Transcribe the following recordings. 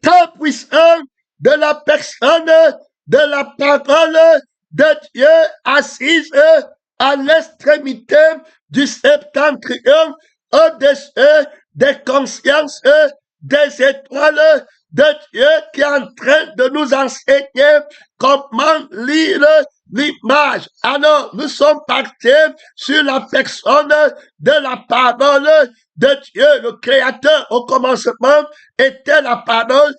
Très puissant de la personne de la parole de Dieu assise à l'extrémité du septentrion, au-dessus des consciences des étoiles de Dieu qui est en train de nous enseigner comment lire l'image. Alors, nous sommes partis sur la personne de la parole de Dieu, le Créateur. Au commencement était la parole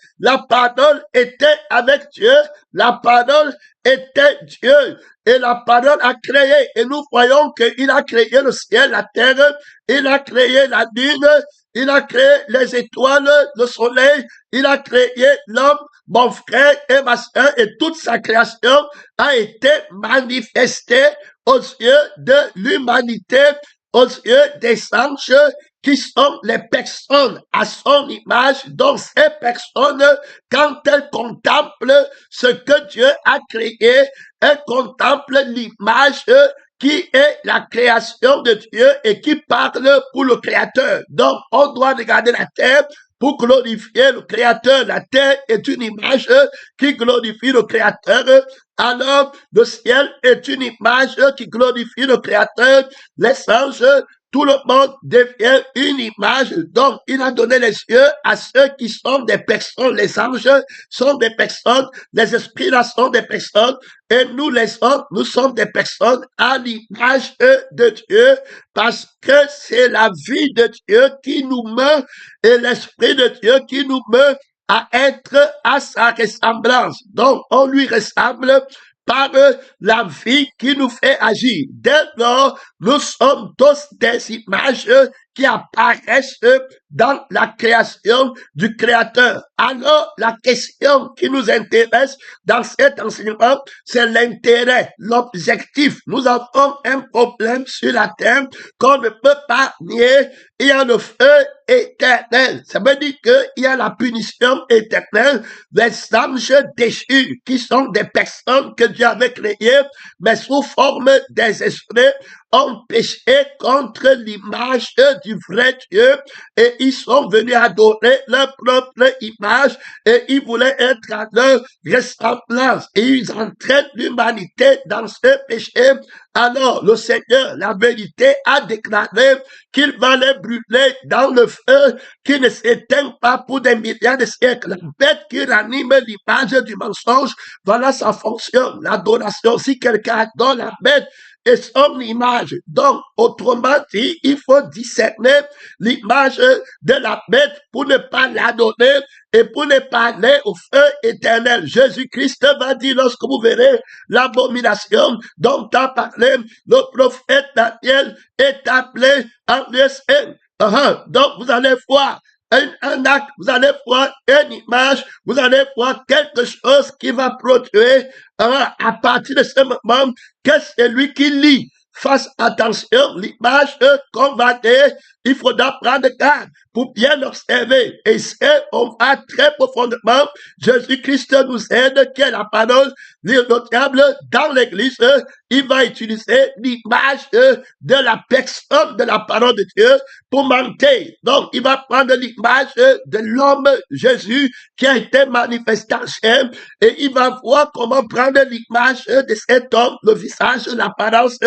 était avec Dieu, la parole était Dieu. Et la parole a créé, et nous voyons qu'il a créé le ciel, la terre, il a créé la lune, il a créé les étoiles, le soleil, il a créé l'homme, mon frère et ma soeur, et toute sa création a été manifestée aux yeux de l'humanité, aux yeux des anges, qui sont les personnes à son image, donc ces personnes, quand elles contemplent ce que Dieu a créé, elles contemplent l'image qui est la création de Dieu et qui parle pour le Créateur. Donc, on doit regarder la terre pour glorifier le Créateur. La terre est une image qui glorifie le Créateur. Alors, le ciel est une image qui glorifie le Créateur. Les anges, tout le monde devient une image. Donc, il a donné les yeux à ceux qui sont des personnes. Les anges sont des personnes. Les esprits là sont des personnes. Et nous, les hommes, nous sommes des personnes à l'image de Dieu parce que c'est la vie de Dieu qui nous meut et l'esprit de Dieu qui nous meut à être à sa ressemblance. Donc, on lui ressemble par la vie qui nous fait agir. Dès lors, nous sommes tous des images qui apparaissent dans la création du Créateur. Alors, la question qui nous intéresse dans cet enseignement, c'est l'intérêt, l'objectif. Nous avons un problème sur la terre qu'on ne peut pas nier. Il y a le feu éternel. Ça veut dire qu'il y a la punition éternelle des anges déchus, qui sont des personnes que Dieu avait créées, mais sous forme des esprits, ont péché contre l'image du vrai Dieu et ils sont venus adorer leur propre image et ils voulaient être à leur ressemblance et ils entraînent l'humanité dans ce péché. Alors le Seigneur, la vérité, a déclaré qu'il va les brûler dans le feu qui ne s'éteint pas pour des milliards de siècles. La bête qui ranime l'image du mensonge, voilà sa fonction, l'adoration. Si quelqu'un adore la bête, et son image. Donc, autrement dit, il faut discerner l'image de la bête pour ne pas l'adonner et pour ne pas aller au feu éternel. Jésus-Christ va dire lorsque vous verrez l'abomination dont a parlé le prophète Daniel est appelé en USN. Donc, vous allez voir un acte, vous allez voir une image, vous allez voir quelque chose qui va produire à partir de ce moment que c'est lui qui lit. Fasse attention, l'image qu'on va dire, il faudra prendre garde pour bien observer. Et c'est, on va très profondément, Jésus-Christ nous aide, qui est la parole notable dans l'église, il va utiliser l'image de la personne de la parole de Dieu pour mentir. Donc, il va prendre l'image de l'homme Jésus qui a été manifesté en chair et il va voir comment prendre l'image de cet homme, le visage, l'apparence,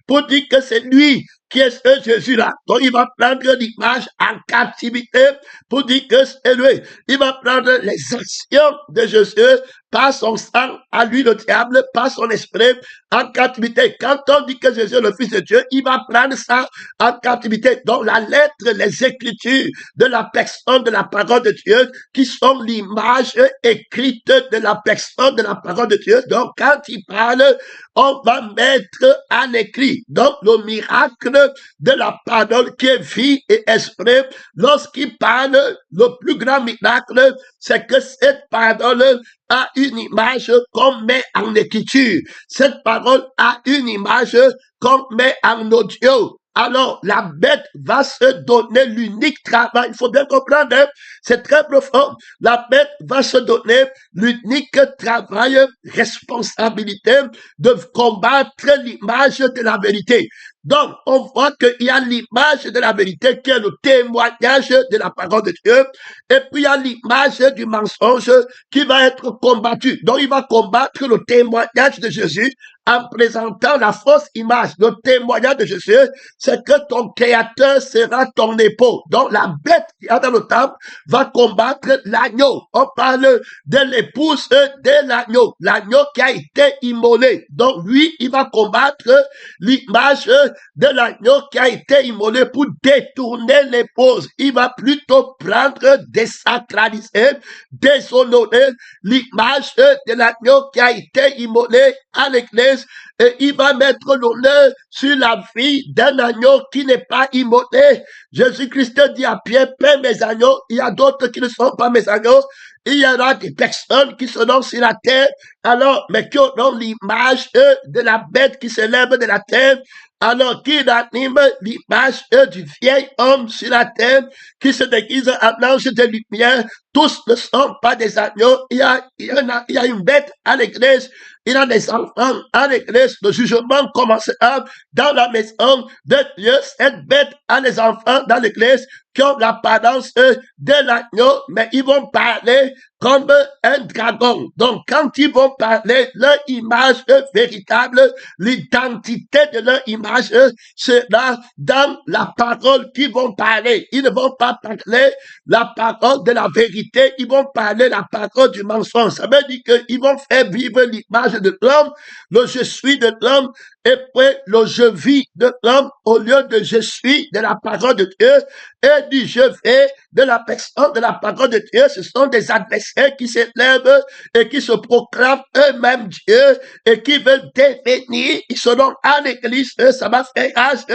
pour dire que c'est lui qui est ce Jésus-là. Donc, il va prendre l'image en captivité pour dire que c'est lui. Il va prendre les actions de Jésus par son sang, à lui le diable, par son esprit, en captivité. Quand on dit que Jésus est le Fils de Dieu, il va prendre ça en captivité. Donc, la lettre, les écritures de la personne de la parole de Dieu, qui sont l'image écrite de la personne de la parole de Dieu. Donc, quand il parle, on va mettre à l'écrit. Donc, le miracle de la parole qui est vie et esprit, lorsqu'il parle, le plus grand miracle, c'est que cette parole a une image qu'on met en écriture. Cette parole a une image qu'on met en audio. alors la bête va se donner l'unique travail. Il faut bien comprendre, hein? C'est très profond. La bête va se donner l'unique travail, responsabilité de combattre l'image de la vérité. Donc, on voit qu'il y a l'image de la vérité qui est le témoignage de la parole de Dieu. Et puis, il y a l'image du mensonge qui va être combattu. Donc, il va combattre le témoignage de Jésus en présentant la fausse image. Le témoignage de Jésus, c'est que ton créateur sera ton époux. Donc, la bête qui est dans le temple va combattre l'agneau. On parle de l'épouse de l'agneau. L'agneau qui a été immolé. Donc, lui, il va combattre l'image de l'agneau qui a été immolé pour détourner l'épouse. Il va plutôt prendre, désacraliser, déshonorer l'image de l'agneau qui a été immolé à l'église, et il va mettre l'honneur sur la vie d'un agneau qui n'est pas immolé. Jésus-Christ dit à Pierre, paie mes agneaux. Il y a d'autres qui ne sont pas mes agneaux. Il y aura des personnes qui seront sur la terre, alors, mais qui auront l'image de la bête qui se lève de la terre, alors qu'il anime l'image du vieil homme sur la terre qui se déguise en ange de lumière. Tous ne sont pas des agneaux. Il y a une bête à l'église. Il y a des enfants à l'église. Le jugement commencera dans la maison de Dieu. Cette bête a les enfants dans l'église qui ont l'apparence de l'agneau, mais ils vont parler comme un dragon. Donc, quand ils vont parler, leur image véritable, l'identité de leur image sera dans la parole qu'ils vont parler. Ils ne vont pas parler la parole de la vérité, ils vont parler la parole du mensonge. Ça veut dire qu'ils vont faire vivre l'image de l'homme, le je suis de l'homme, et puis le je vis de l'homme au lieu de je suis de la parole de Dieu, et du je vais de la personne de la parole de Dieu. Ce sont des adversaires qui s'élèvent et qui se proclament eux-mêmes Dieu et qui veulent devenir, ils seront à l'église, ça va faire rage.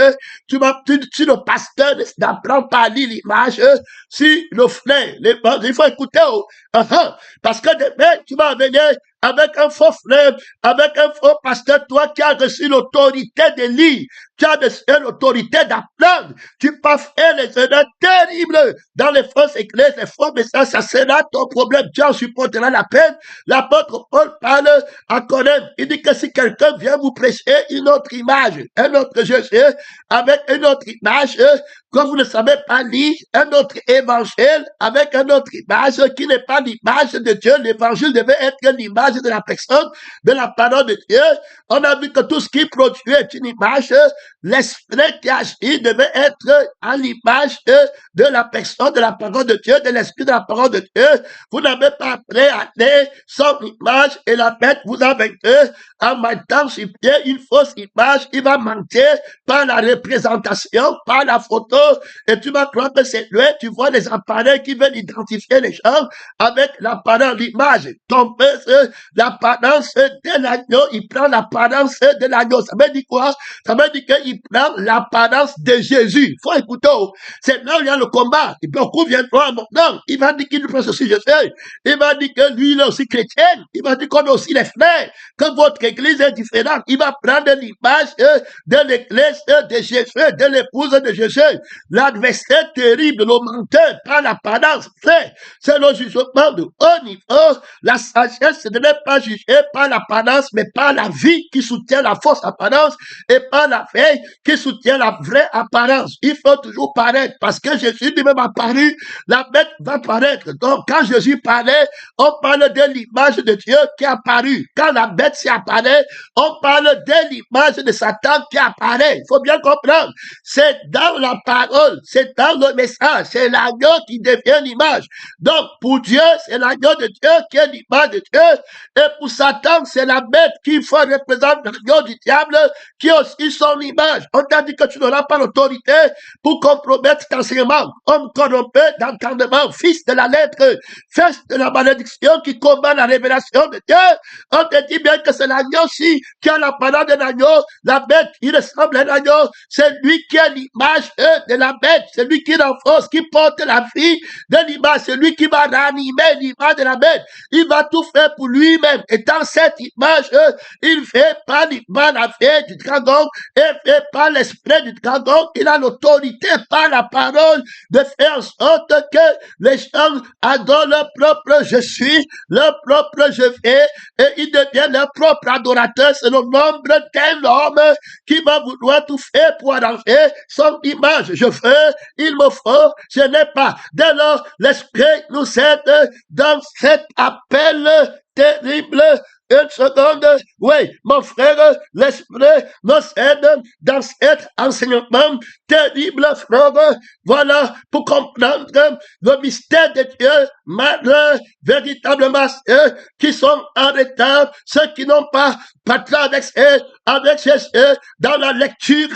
Tu le pasteur n'apprend pas à lire l'image, si le frère, il faut écouter, parce que demain, tu vas venir avec un faux frère, avec un faux pasteur, toi qui as reçu l'autorité de lire, tu as reçu l'autorité d'apprendre, tu peux faire les erreurs terribles dans les fausses églises, les faux messages, ça sera ton problème, tu en supporteras la peine. L'apôtre Paul parle à Corinthe, il dit que si quelqu'un vient vous prêcher une autre image, un autre Jésus, avec une autre image, que vous ne savez pas lire, un autre évangile, avec une autre image qui n'est pas l'image de Dieu, l'évangile devait être l'image de la personne, de la parole de Dieu. On a vu que tout ce qui produit est une image, l'esprit qui agit devait être à l'image de la personne, de la parole de Dieu, de l'esprit de la parole de Dieu. Vous n'avez pas appris à aller sans image et la bête vous a vaincu en mettant sur pied une fausse image. Il va mentir par la représentation, par la photo, et tu vas croire que c'est lui. Tu vois les appareils qui veulent identifier les gens avec l'apparence, l'image. Ton père, l'apparence de l'agneau, il prend l'apparence de l'agneau. Ça veut dire quoi? Ça veut dire qu'il prend l'apparence de Jésus. Faut écouter. C'est là où il y a le combat. Et beaucoup viendront à mon nom. Il va dire qu'il prend ceci, Jésus. Il va dire que lui, il est aussi chrétien. Il va dire qu'on est aussi les frères. Que votre église est différente. Il va prendre l'image de l'église de Jésus, de l'épouse de Jésus. L'adversaire terrible, le menteur, par l'apparence. C'est le jugement de haut niveau. La sagesse ne n'est pas jugée par l'apparence, mais par la vie qui soutient la fausse apparence et par la veille qui soutient la vraie apparence. Il faut toujours paraître parce que Jésus lui-même a paru, la bête va paraître. Donc, quand Jésus parlait, on parle de l'image de Dieu qui apparaît. Quand la bête s'y apparaît, on parle de l'image de Satan qui apparaît. Il faut bien comprendre. C'est dans la parole, c'est dans le message, c'est l'agneau qui devient l'image. Donc, pour Dieu, c'est l'agneau de Dieu qui est l'image de Dieu. Et pour Satan, c'est la bête qui faut représenter l'agneau du diable qui a aussi son image. On t'a dit que tu n'auras pas l'autorité pour compromettre cet enseignement. Homme corrompu d'entendement, fils de la lettre, fils de la malédiction qui combat la révélation de Dieu. On te dit bien que c'est l'agneau-ci qui a la parole de l'agneau. La bête, il ressemble à l'agneau. C'est lui qui a l'image de la bête. C'est lui qui renforce, qui porte la vie de l'image. C'est lui qui va ranimer l'image de la bête. Il va tout faire pour lui lui-même. Et dans cette image, il fait par la fée du dragon et fait par l'esprit du dragon. Il a l'autorité par la parole de faire en sorte que les gens adorent leur propre je suis, leur propre je fais, et ils deviennent leur propre adorateur. C'est le nombre d'un homme qui va vouloir tout faire pour arranger son image. Je veux, il me faut, je n'ai pas. Dès lors, l'esprit nous aide dans cet appel terrible. Une seconde, oui, mon frère, l'esprit nous aide dans cet enseignement terrible, frère. Voilà, pour comprendre le mystère de Dieu, malheur, véritablement, ceux qui sont en retard, ceux qui n'ont pas partagé avec Jésus dans la lecture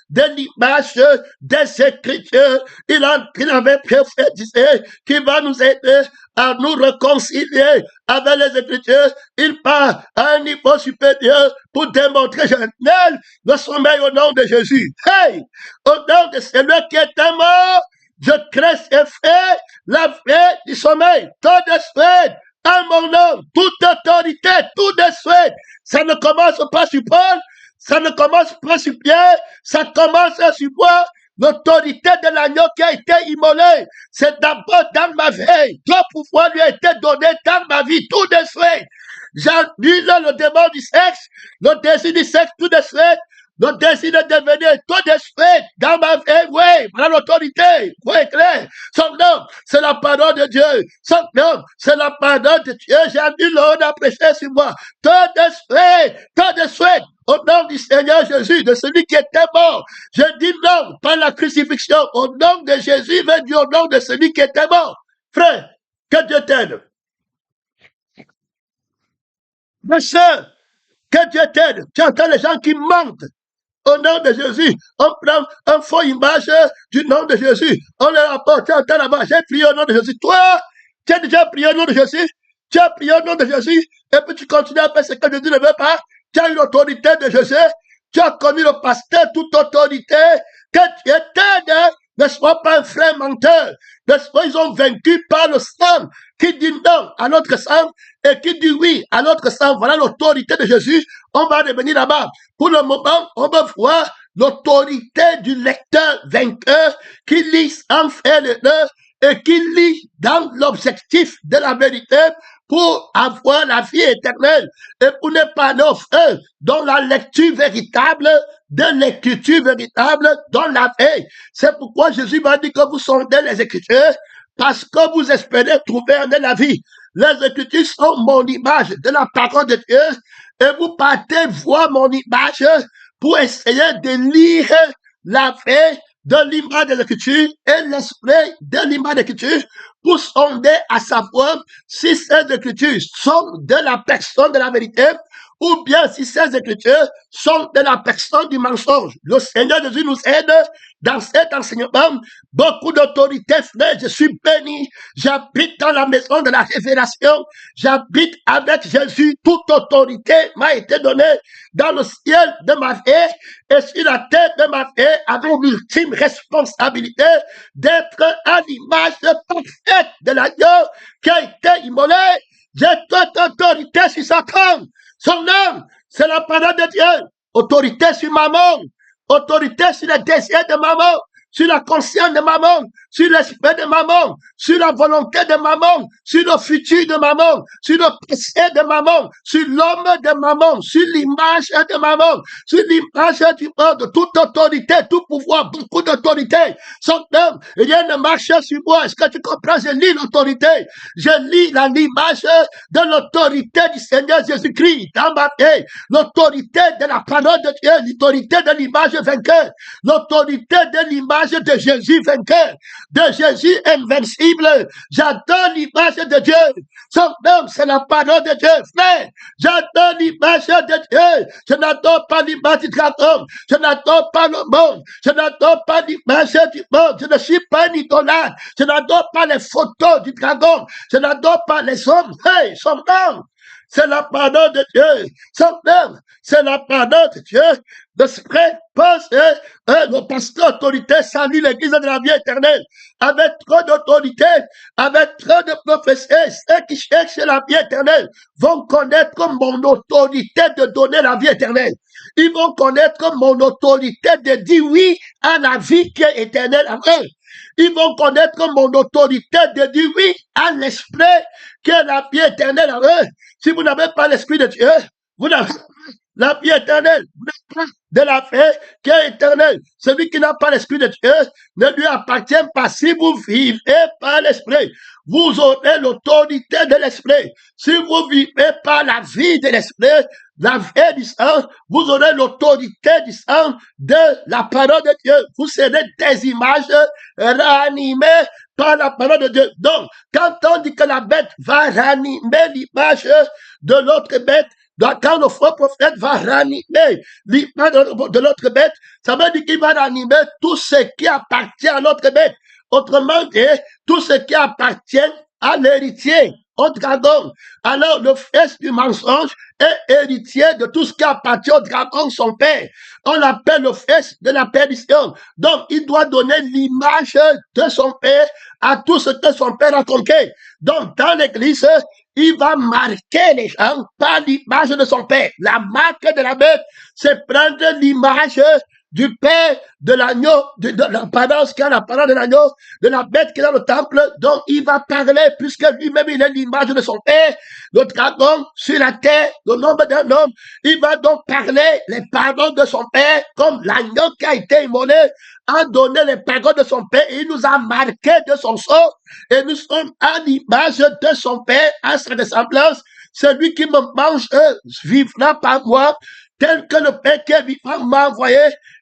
de l'image des Écritures. Il avait prophétisé qu'il va nous aider à nous réconcilier avec les Écritures. Il part à un niveau supérieur pour démontrer, Genève, le sommeil au nom de Jésus. Hey! Au nom de celui qui est mort, je crée et fais la fée du sommeil. Tout de suite, à mon nom, toute autorité, tout de suite. Ça ne commence pas sur Paul, ça ne commence pas sur Pierre, ça commence sur moi. L'autorité de l'agneau qui a été immolé, c'est d'abord dans ma vie. Tout pouvoir lui a été donné dans ma vie, tout de suite. J'annule le démon du sexe, le désir du sexe, tout de suite. Le désir de devenir tout de suite dans ma vie, oui, voilà l'autorité, oui, clair. Son nom, c'est la parole de Dieu. Son nom, c'est la parole de Dieu. J'annule l'ordre à prêcher sur moi. Tout de suite. Au nom du Seigneur Jésus, de celui qui était mort. Je dis non, par la crucifixion. Au nom de Jésus, je dis au nom de celui qui était mort. Frère, que Dieu t'aide. Ma soeur, que Dieu t'aide. Tu entends les gens qui mentent. Au nom de Jésus, on prend un faux image du nom de Jésus. On le rapporte, tu entends là-bas, j'ai prié au nom de Jésus. Toi, tu as déjà prié au nom de Jésus. Tu as prié au nom de Jésus. Et puis tu continues à faire ce que Jésus ne veut pas. Tu as une autorité de Jésus, tu as connu le pasteur, toute autorité, que tu étais, ne sois pas un frère menteur, ne sois, ils ont vaincu par le sang, qui dit non à notre sang, et qui dit oui à notre sang. Voilà l'autorité de Jésus, on va revenir là-bas. Pour le moment, on va voir l'autorité du lecteur vainqueur, qui lit sans faire l'erreur, et qui lit dans l'objectif de la vérité, pour avoir la vie éternelle et pour ne pas nos frères dans la lecture véritable de l'écriture véritable dans la vie. C'est pourquoi Jésus m'a dit que vous sondez les Écritures parce que vous espérez trouver en la vie. Les Écritures sont mon image de la parole de Dieu et vous partez voir mon image pour essayer de lire la vie de l'image de l'Écriture et l'esprit de l'image de l'Écriture pour sonder à savoir si ces Écritures sont de la personne de la vérité ou bien si ces Écritures sont de la personne du mensonge. Le Seigneur Jésus nous aide dans cet enseignement. Beaucoup d'autorité, frère, je suis béni. J'habite dans la maison de la révélation. J'habite avec Jésus. Toute autorité m'a été donnée dans le ciel de ma vie et sur la tête de ma vie avec l'ultime responsabilité d'être à l'image parfaite de l'agneau qui a été immolé. J'ai toute autorité sur Satan. Son nom, c'est la parole de Dieu. Autorité sur maman. Autorité sur les désirs de maman. Sur la conscience de maman. Sur l'esprit de maman. Sur la volonté de maman. Sur le futur de maman. Sur le passé de maman. Sur l'homme de maman. Sur l'image de maman. Sur l'image du monde. Toute autorité, tout pouvoir, beaucoup d'autorité. Son nom, rien ne marche sur moi. Est-ce que tu comprends? Je lis l'autorité. Je lis l'image de l'autorité du Seigneur Jésus-Christ dans ma vie. L'autorité de la parole de Dieu. L'autorité de l'image vainqueur. L'autorité de l'image de Jésus vainqueur. De Jésus invincible. J'adore l'image de Dieu. Son nom, c'est la parole de Dieu. Frère, j'adore l'image de Dieu. Je n'adore pas l'image du dragon. Je n'adore pas le monde. Je n'adore pas l'image du monde. Je ne suis pas un idolâtre. Je n'adore pas les photos du dragon. Je n'adore pas les hommes. Hey, son nom, c'est la pardon de Dieu. Son œuvre, c'est la pardon de Dieu. L'Esprit pense, le pasteur autorité salue l'église de la vie éternelle. Avec trop d'autorité, avec trop de prophéties, ceux qui cherchent la vie éternelle vont connaître mon autorité de donner la vie éternelle. Ils vont connaître mon autorité de dire oui à la vie qui est éternelle après. Ils vont connaître mon autorité de dire oui à l'esprit qui est la vie éternelle après. Si vous n'avez pas l'esprit de Dieu, vous n'avez pas la vie éternelle. Vous n'avez pas de la paix qui est éternelle. Celui qui n'a pas l'esprit de Dieu ne lui appartient pas. Si vous vivez par l'esprit, vous aurez l'autorité de l'esprit. Si vous vivez par la vie de l'esprit, la vie du sang, vous aurez l'autorité du sang de la parole de Dieu. Vous serez des images réanimées par la parole de Dieu. Donc, quand on dit que la bête va ranimer l'image de l'autre bête, donc, quand le faux prophète va ranimer l'image de l'autre bête, ça veut dire qu'il va ranimer tout ce qui appartient à l'autre bête. Autrement dit, tout ce qui appartient à l'héritier, au dragon. Alors, le fils du mensonge est héritier de tout ce qui appartient au dragon, son père. On l'appelle le fils de la perdition. Donc, il doit donner l'image de son père à tout ce que son père a conquis. Donc, dans l'église, il va marquer les gens par l'image de son père. La marque de la bête, c'est prendre l'image du père, de l'agneau, de l'apparence qui a la parole de l'agneau, de la bête qui est dans le temple, dont il va parler, puisque lui-même il est l'image de son père, le dragon sur la terre, le nombre d'un homme. Il va donc parler les paroles de son père, comme l'agneau qui a été immolé, a donné les paroles de son père, et il nous a marqué de son sang, et nous sommes à l'image de son père, à sa ressemblance. Celui qui me mange vivra par moi, tel que le Père qui est vivant m'a envoyé,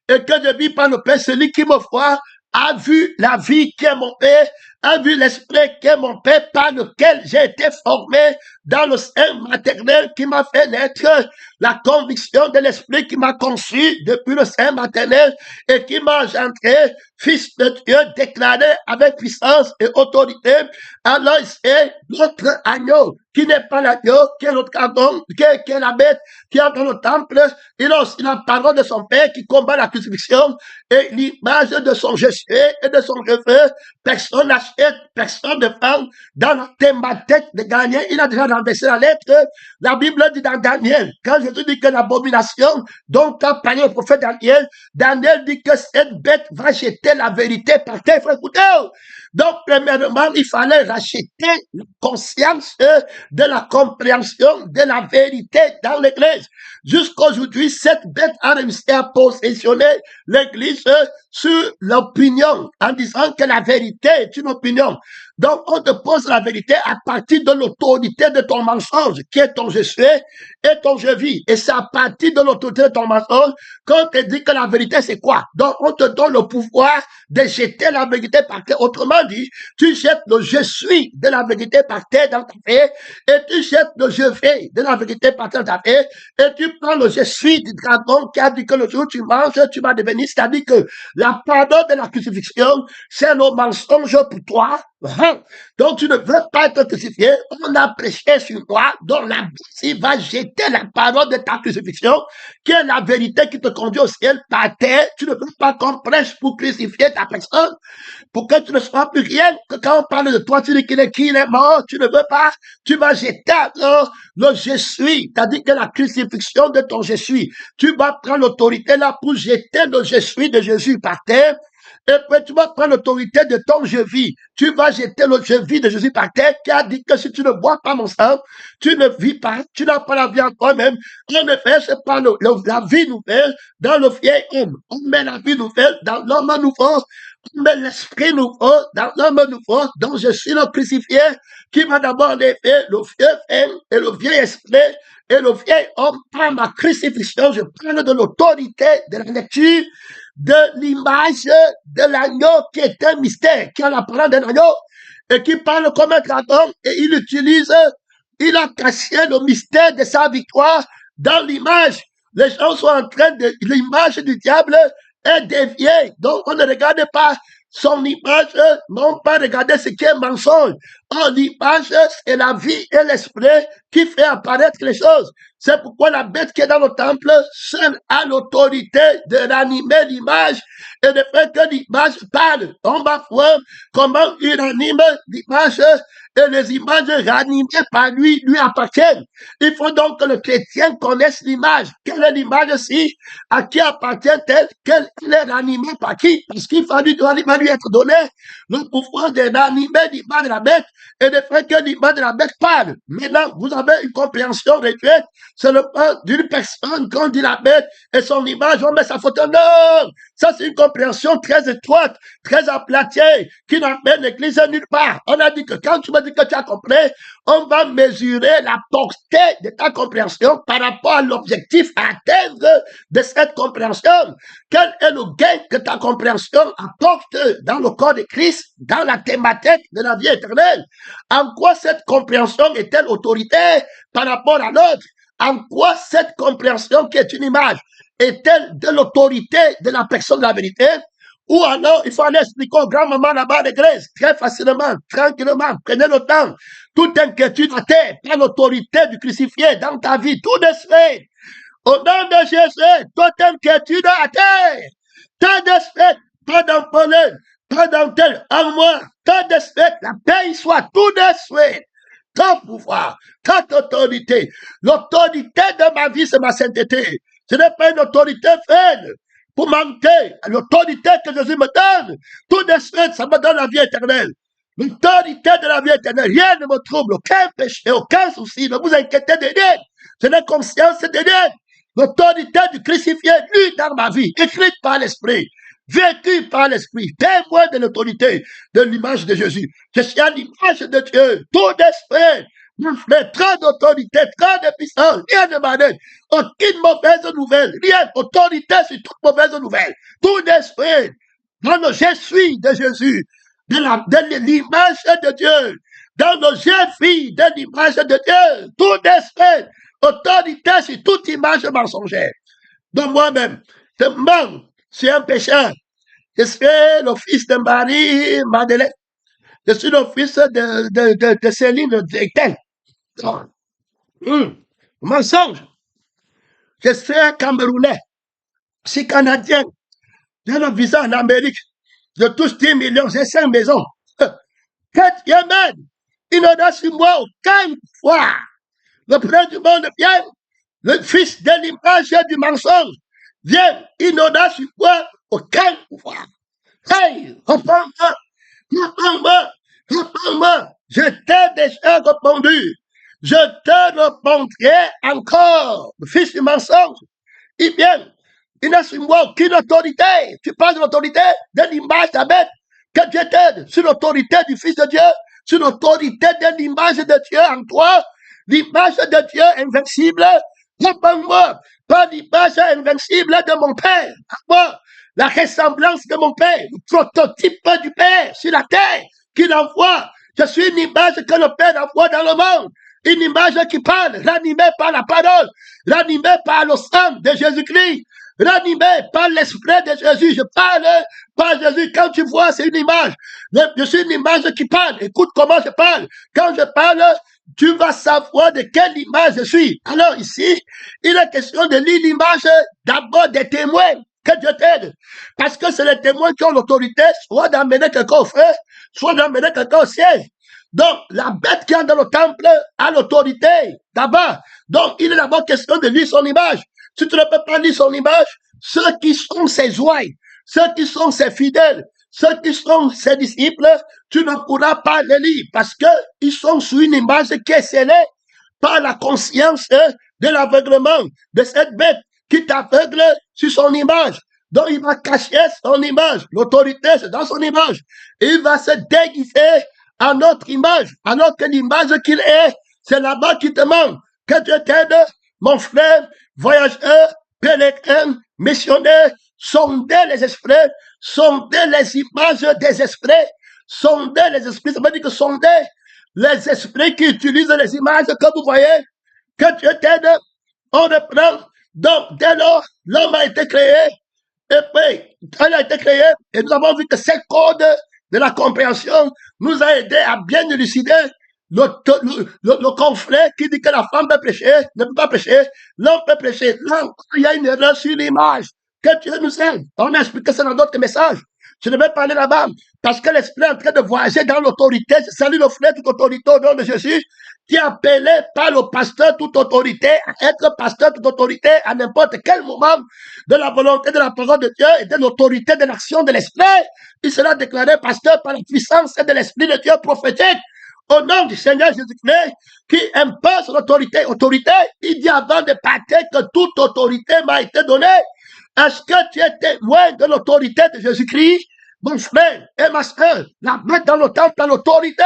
et que je vis par le Père. Celui qui me voit a vu la vie qui est mon Père, a vu l'esprit qui est mon Père, par lequel j'ai été formé dans le sein maternel qui m'a fait naître, la conviction de l'esprit qui m'a conçu depuis le sein maternel et qui m'a engendré, fils de Dieu déclaré avec puissance et autorité. Alors c'est notre agneau, qui n'est pas l'agneau, qui est notre dragon, qui est la bête, qui est dans le temple. Il a aussi la parole de son Père qui combat la crucifixion et l'image de son je suis et de son je veux. Personne n'achète, personne ne vend. Dans la thématique de Daniel, il a déjà renversé la lettre. La Bible dit dans Daniel, quand Jésus dit que l'abomination dont a parlé le prophète Daniel, Daniel dit que cette bête va jeter la vérité par terre. Écoutez, donc premièrement, il fallait racheter la conscience de la compréhension de la vérité dans l'église. Jusqu'aujourd'hui, cette bête a réussi à positionner l'église sur l'opinion, en disant que la vérité est une opinion. Donc, on te pose la vérité à partir de l'autorité de ton mensonge, qui est ton je suis et ton je vis. Et c'est à partir de l'autorité de ton mensonge qu'on te dit que la vérité, c'est quoi? Donc, on te donne le pouvoir de jeter la vérité par terre. Autrement dit, tu jettes le je suis de la vérité par terre dans ta vie, et tu jettes le je fais de la vérité par terre dans ta vie, et tu prends le je suis du dragon qui a dit que le jour où tu manges, tu vas devenir, c'est-à-dire que la pardon de la crucifixion, c'est le mensonge pour toi. Donc tu ne veux pas être crucifié, on a prêché sur toi, donc la Bible va jeter la parole de ta crucifixion, qui est la vérité qui te conduit au ciel par terre. Tu ne veux pas qu'on prêche pour crucifier ta personne, pour que tu ne sois plus rien, que quand on parle de toi, tu dis qu'il est mort, tu ne veux pas, tu vas jeter alors le je suis, c'est-à-dire que la crucifixion de ton je suis, tu vas prendre l'autorité là pour jeter le je suis de Jésus par terre. Et puis tu vas prendre l'autorité de ton je vis. Tu vas jeter le je vis de Jésus par terre, qui a dit que si tu ne bois pas mon sang, tu ne vis pas, tu n'as pas la vie en toi-même. En effet, c'est pas la vie nouvelle dans le vieil homme. On met la vie nouvelle dans l'homme nouveau. On met l'esprit nouveau dans l'homme nouveau, dont je suis le crucifié, qui va d'abord enlever le vieux homme et le vieil esprit et le vieil homme. Par ma crucifixion, je prends de l'autorité de la lecture de l'image de l'agneau qui est un mystère, qui a la parole d'un agneau et qui parle comme un dragon, et il a caché le mystère de sa victoire dans l'image. Les gens sont en train de, l'image du diable est déviée, donc on ne regarde pas son image, non pas regarder ce qui est mensonge. en l'image, c'est la vie et l'esprit qui fait apparaître les choses. C'est pourquoi la bête qui est dans le temple, seule a l'autorité de ranimer l'image et de faire que l'image parle. On va voir comment il anime l'image et les images ranimées par lui appartiennent. Il faut donc que le chrétien connaisse l'image. Quelle est l'image-ci? À qui appartient-elle? Qu'elle est ranimée par qui? Parce qu'il va lui être donné le pouvoir de ranimer l'image de la bête et de faire que l'image de la bête parle. Maintenant, vous avez une compréhension réduite seulement d'une personne qu'on dit la bête et son image, on met sa photo. Non! Ça, c'est une compréhension très étroite, très aplatie, qui n'amène l'Église nulle part. On a dit que quand tu me dis que tu as compris, on va mesurer la portée de ta compréhension par rapport à l'objectif à atteindre de cette compréhension. Quel est le gain que ta compréhension apporte dans le corps de Christ, dans la thématique de la vie éternelle? En quoi cette compréhension est-elle autorité par rapport à l'autre? En quoi cette compréhension qui est une image est-elle de l'autorité de la personne de la vérité? Ou alors, il faut aller expliquer au grand-maman là-bas l'église, très facilement, tranquillement, prenez le temps. Toute inquiétude à terre, pas l'autorité du crucifié dans ta vie, tout de suite. Au nom de Jésus, toute inquiétude à terre. Tant de suite, pas d'empolène, pas d'antenne, en moi, tant de suite, la paix soit tout de suite. Ton pouvoir, ta autorité. L'autorité de ma vie, c'est ma sainteté. Ce n'est pas une autorité faible pour manquer à l'autorité que Jésus me donne. Tout de suite, ça me donne la vie éternelle. L'autorité de la vie éternelle, rien ne me trouble, aucun péché, aucun souci, ne vous inquiétez de rien. Je n'ai conscience de rien. L'autorité du crucifié, lui, dans ma vie, écrite par l'Esprit, vécue par l'Esprit, témoin de l'autorité de l'image de Jésus. Je suis à l'image de Dieu, tout d'esprit. Mon frère, trop d'autorité, trop de puissance, rien de malheur, aucune mauvaise nouvelle, rien, autorité sur toute mauvaise nouvelle, tout d'esprit. Dans le je suis de Jésus, de l'image de Dieu, dans le je suis de l'image de Dieu, tout d'esprit, autorité sur toute image mensongère. Donc moi-même, je mens, c'est un pécheur. Je suis le fils de Marie Madeleine. Je suis le fils de Céline Drectel. Mensonge. Je suis un Camerounais. Je suis Canadien. J'ai le visa en Amérique. Je touche 10 millions. J'ai 5 maisons. Yémen, il n'en a sur moi aucune foi. Le prince du monde vient. Le fils de l'image du mensonge vient. Il n'en a sur moi aucun pouvoir. Hey, réponds-moi. Réponds-moi. Réponds-moi. Je t'ai déjà répondu. Je te répondrai encore. Le fils du mensonge, il vient. Il n'a sur moi aucune autorité. Tu parles de l'autorité de l'image de la bête. Que Dieu t'aide sur l'autorité du Fils de Dieu, sur l'autorité de l'image de Dieu en toi, l'image de Dieu invincible. Réponds-moi, pas l'image invincible de mon Père. Moi, la ressemblance de mon Père, le prototype du Père sur la terre qu'il envoie. Je suis une image que le Père envoie dans le monde. Une image qui parle, ranimée par la parole, ranimée par le sang de Jésus-Christ, ranimée par l'esprit de Jésus. Je parle par Jésus. Quand tu vois, c'est une image. Je suis une image qui parle. Écoute comment je parle. Quand je parle, tu vas savoir de quelle image je suis. Alors ici, il est question de lire l'image d'abord des témoins. Que Dieu t'aide. Parce que c'est les témoins qui ont l'autorité, soit d'amener quelqu'un au feu, soit d'amener quelqu'un au siège. Donc, la bête qui est dans le temple a l'autorité d'abord. Donc, il est d'abord question de lire son image. Si tu ne peux pas lire son image, ceux qui sont ses ouailles, ceux qui sont ses fidèles, ceux qui sont ses disciples, tu ne pourras pas les lire parce qu'ils sont sous une image qui est scellée par la conscience de l'aveuglement de cette bête qui t'aveugle sur son image. Donc, il va cacher son image. L'autorité, c'est dans son image. Et il va se déguiser à notre image, alors que l'image qu'il est, c'est là-bas qu'il demande que Dieu t'aide, mon frère, voyageur, pèlerin, missionnaire, sondez les esprits, sondez les images des esprits, sondez les esprits, ça veut dire que sondez les esprits qui utilisent les images que vous voyez, que Dieu t'aide, on reprend. Donc, dès lors, l'homme a été créé, et puis, il a été créé, et nous avons vu que ces codes de la compréhension nous a aidé à bien élucider le conflit qui dit que la femme peut prêcher, ne peut pas prêcher, l'homme peut prêcher. Là, il y a une erreur sur l'image. Que Dieu nous aide. On a expliqué ça dans d'autres messages. Je ne vais pas aller là-bas parce que l'esprit est en train de voyager dans l'autorité. Je salue le frère toute autorité au nom de Jésus qui est appelé par le pasteur toute autorité à être pasteur toute autorité à n'importe quel moment de la volonté de la parole de Dieu et de l'autorité de l'action de l'esprit. Il sera déclaré pasteur par la puissance de l'esprit de Dieu prophétique. Au nom du Seigneur Jésus-Christ, qui impose l'autorité, il dit avant de partir que toute autorité m'a été donnée. Est-ce que tu es témoin de l'autorité de Jésus-Christ? Mon frère et ma soeur, la mettre dans le temple dans l'autorité.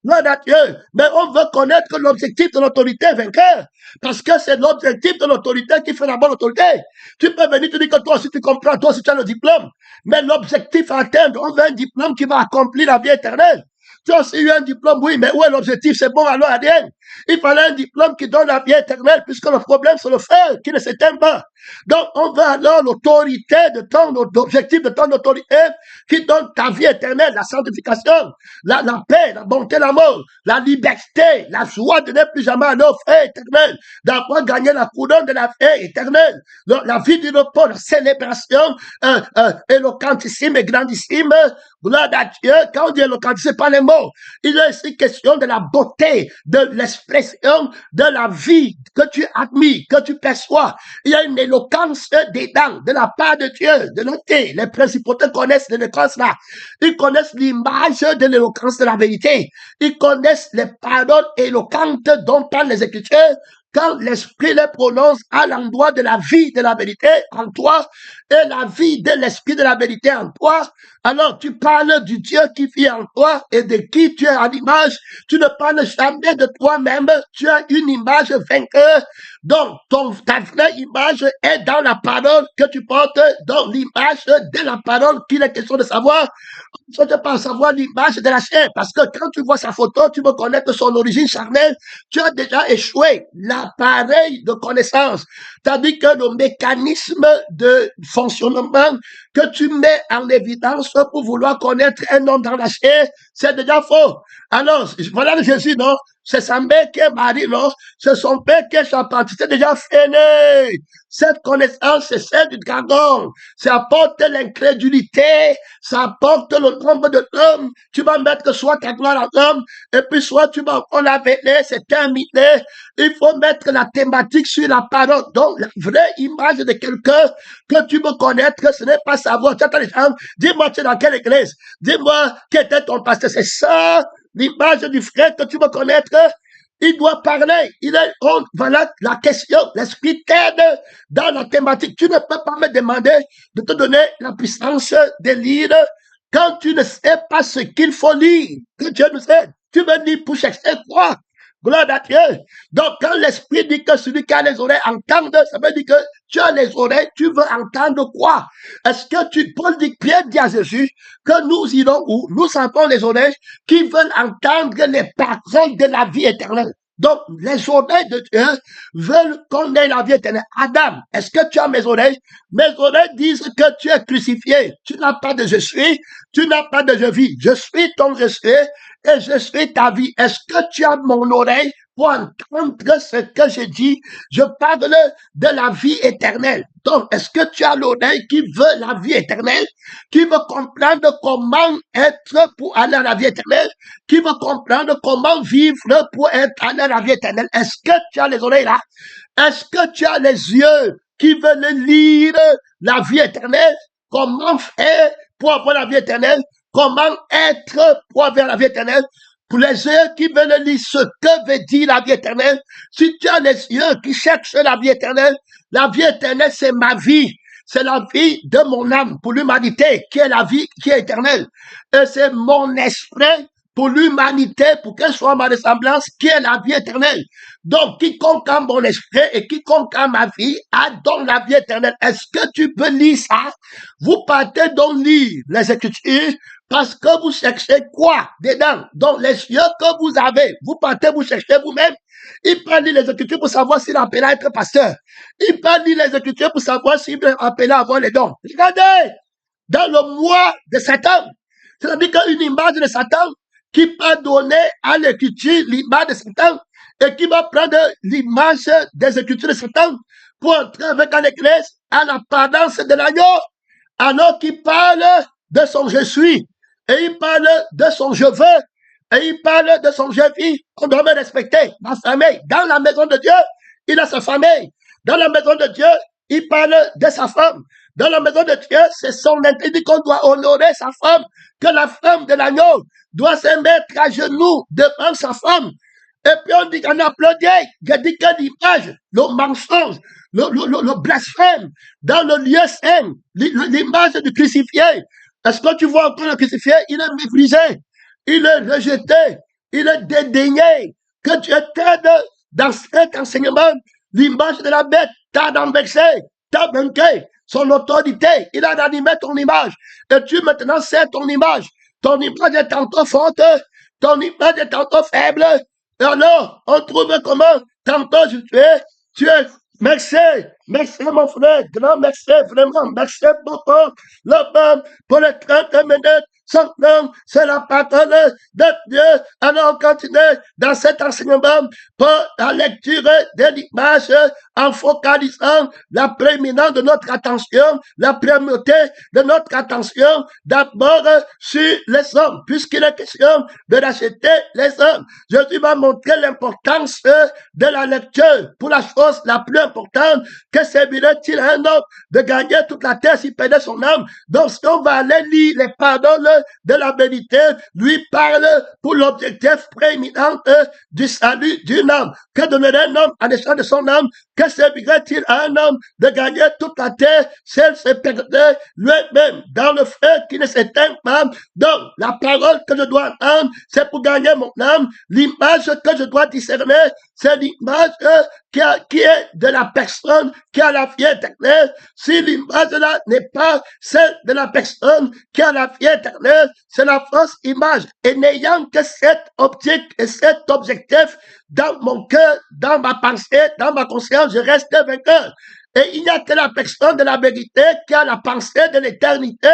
Gloire à Dieu. Mais on veut connaître l'objectif de l'autorité vainqueur. Parce que c'est l'objectif de l'autorité qui fait la bonne autorité. Tu peux venir te dire que toi aussi tu comprends, toi aussi tu as le diplôme. Mais l'objectif à atteindre, on veut un diplôme qui va accomplir la vie éternelle. Tu as aussi eu un diplôme, oui, mais où est l'objectif? C'est bon, alors rien. Il fallait un diplôme qui donne la vie éternelle, puisque le problème, c'est le feu qui ne s'éteint pas. Donc, on veut alors l'autorité de ton, l'objectif de ton autorité qui donne ta vie éternelle, la sanctification, la paix, la bonté, l'amour, la liberté, la joie de ne plus jamais aller au feu éternel, d'avoir gagné la couronne de la vie éternelle, la vie du repos, la célébration éloquentissime et grandissime. Gloire à Dieu, quand on dit éloquentissime, c'est pas les mots. Il est ici question de la beauté, de l'expression de la vie que tu admires, que tu perçois. Il y a une éloquence dedans, de la part de Dieu, de noter. Les principautés connaissent l'éloquence là. Ils connaissent l'image de l'éloquence de la vérité. Ils connaissent les paroles éloquentes dont parlent les Écritures. Quand l'Esprit les prononce à l'endroit de la vie de la vérité en toi et la vie de l'Esprit de la vérité en toi, alors tu parles du Dieu qui vit en toi et de qui tu es à l'image. Tu ne parles jamais de toi-même, tu as une image vainqueur. Donc, ta vraie image est dans la parole que tu portes, dans l'image de la parole qu'il est question de savoir. Tu ne peux pas savoir l'image de la chair, parce que quand tu vois sa photo, tu veux connaître son origine charnelle, tu as déjà échoué l'appareil de connaissance. C'est-à-dire que le mécanisme de fonctionnement que tu mets en évidence pour vouloir connaître un homme dans la chair, c'est déjà faux. Alors, voilà le Jésus, non? C'est sa mère qui est Marie, non? C'est son père qui est charpentier. C'est déjà fini. Cette connaissance, c'est celle du dragon. Ça apporte l'incrédulité. Ça apporte le nombre de l'homme. Tu vas mettre soit ta gloire en l'homme, et puis soit tu vas encore la vêler, c'est terminé. Il faut mettre la thématique sur la parole. Donc, la vraie image de quelqu'un que tu veux connaître, ce n'est pas savoir. Tu attends les gens, dis-moi, tu es dans quelle église? Dis-moi, qui était ton pasteur? C'est ça, l'image du frère que tu veux connaître. Il doit parler. Voilà la question. L'esprit t'aide dans la thématique. Tu ne peux pas me demander de te donner la puissance de lire quand tu ne sais pas ce qu'il faut lire. Que Dieu nous aide. Tu veux lire pour chercher quoi? Gloire à Dieu. Donc, quand l'esprit dit que celui qui a les oreilles entende, ça veut dire que tu as les oreilles, tu veux entendre quoi? Est-ce que Paul dit, Pierre dit à Jésus que nous irons où? Nous avons les oreilles qui veulent entendre les paroles de la vie éternelle. Donc, les oreilles de Dieu veulent qu'on ait la vie éternelle. Adam, est-ce que tu as mes oreilles? Mes oreilles disent que tu es crucifié. Tu n'as pas de je suis, tu n'as pas de je vis. Je suis ton je suis et je suis ta vie. Est-ce que tu as mon oreille pour entendre ce que je dis? Je parle de la vie éternelle. Donc, est-ce que tu as l'oreille qui veut la vie éternelle, qui veut comprendre comment être pour aller à la vie éternelle, qui veut comprendre comment vivre pour aller à la vie éternelle? Est-ce que tu as les oreilles là? Est-ce que tu as les yeux qui veulent lire la vie éternelle? Comment faire pour avoir la vie éternelle? Comment être pour avoir la vie éternelle? Pour les yeux qui veulent lire ce que veut dire la vie éternelle, si tu as les yeux qui cherchent la vie éternelle, c'est ma vie. C'est la vie de mon âme pour l'humanité, qui est la vie qui est éternelle. Et c'est mon esprit pour l'humanité, pour qu'elle soit ma ressemblance, qui est la vie éternelle. Donc, quiconque a mon esprit et quiconque a ma vie a donc la vie éternelle. Est-ce que tu peux lire ça? Vous partez donc lire les Écritures parce que vous cherchez quoi dedans? Donc, les yeux que vous avez, vous partez vous cherchez vous-même. Il peut lire les Écritures pour savoir s'il est appelé à être pasteur. Il peut lire les Écritures pour savoir s'il est appelé à avoir les dons. Regardez, dans le mois de Satan, C'est-à-dire qu'une image de Satan qui peut donner à l'écriture l'image de Satan et qui va prendre l'image des écritures de Satan pour entrer avec l'église à l'apparence de l'agneau, alors qu'il parle de son je suis, et il parle de son je veux, et il parle de son je vis. On doit me respecter ma famille. Dans la maison de Dieu, il a sa famille. Dans la maison de Dieu, il parle de sa femme. Dans la maison de Dieu, c'est son interdit qu'on doit honorer sa femme, que la femme de l'agneau doit se mettre à genoux devant sa femme. Et puis on dit qu'on applaudit, il dit que l'image, le mensonge, le blasphème, dans le lieu saint, l'image du crucifié. Est-ce que tu vois encore le crucifié? Il est méprisé, il est rejeté, il est dédaigné. Que tu aides dans cet enseignement, l'image de la bête t'a vexé, t'a vaincu, son autorité, il a animé ton image. Et tu maintenant sais ton image. Ton image est tantôt forte, ton image est tantôt faible. Et alors, on trouve comment tantôt tu es, merci mon frère, grand merci, vraiment, merci beaucoup, le pour les 30 minutes. C'est la parole de Dieu. Alors, on continue dans cet enseignement pour la lecture de l'image en focalisant la prééminence de notre attention, la primauté de notre attention d'abord sur les hommes, puisqu'il est question de racheter les hommes. Jésus va montrer l'importance de la lecture pour la chose la plus importante. Que servirait-il à un homme de gagner toute la terre s'il perdait son âme? Donc, si on va aller lire les paroles de la vérité, lui parle pour l'objectif prééminent du salut d'une âme. Que donnerait un homme à l'échange de son âme? Que servirait-il à un homme de gagner toute la terre s'il se perdait lui-même dans le feu qui ne s'éteint pas? Donc, la parole que je dois entendre, c'est pour gagner mon âme. L'image que je dois discerner, c'est l'image qui est de la personne qui a la vie éternelle. Si l'image-là n'est pas celle de la personne qui a la vie éternelle, c'est la fausse image. Et n'ayant que cette optique et cet objectif dans mon cœur, dans ma pensée, dans ma conscience, je reste vainqueur. Et il n'y a que la personne de la vérité qui a la pensée de l'éternité,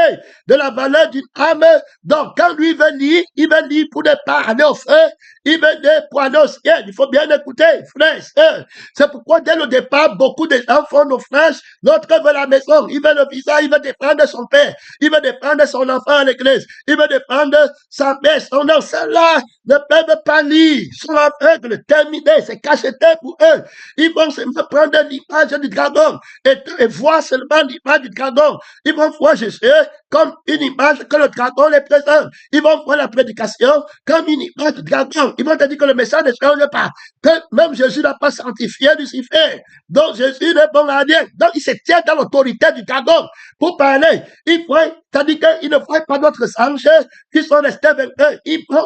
de la valeur d'une âme. Donc, quand lui veut lire, il veut lire pour ne pas aller au feu, il veut lire pour aller au ciel. Il faut bien écouter, frères et sœurs. C'est pourquoi, dès le départ, beaucoup de gens font naufrage. L'autre veut la maison, il veut le visa, il veut défendre son père, il veut défendre son enfant à l'église, il veut défendre sa mère, son nom. Ceux-là ne peuvent pas lire, ils sont aveugles, terminés, c'est cacheté pour eux. Ils vont se prendre l'image du dragon et voir seulement l'image du dragon. Ils vont voir Jésus comme une image que le dragon les présente. Ils vont voir la prédication comme une image du dragon. Ils vont te dire que le message ne change pas, que même Jésus n'a pas sanctifié Lucifer. Donc Jésus n'est bon à rien. Donc il se tient dans l'autorité du dragon pour parler. Il faut, c'est-à-dire qu'ils ne voient pas d'autres anges qui sont restés avec eux.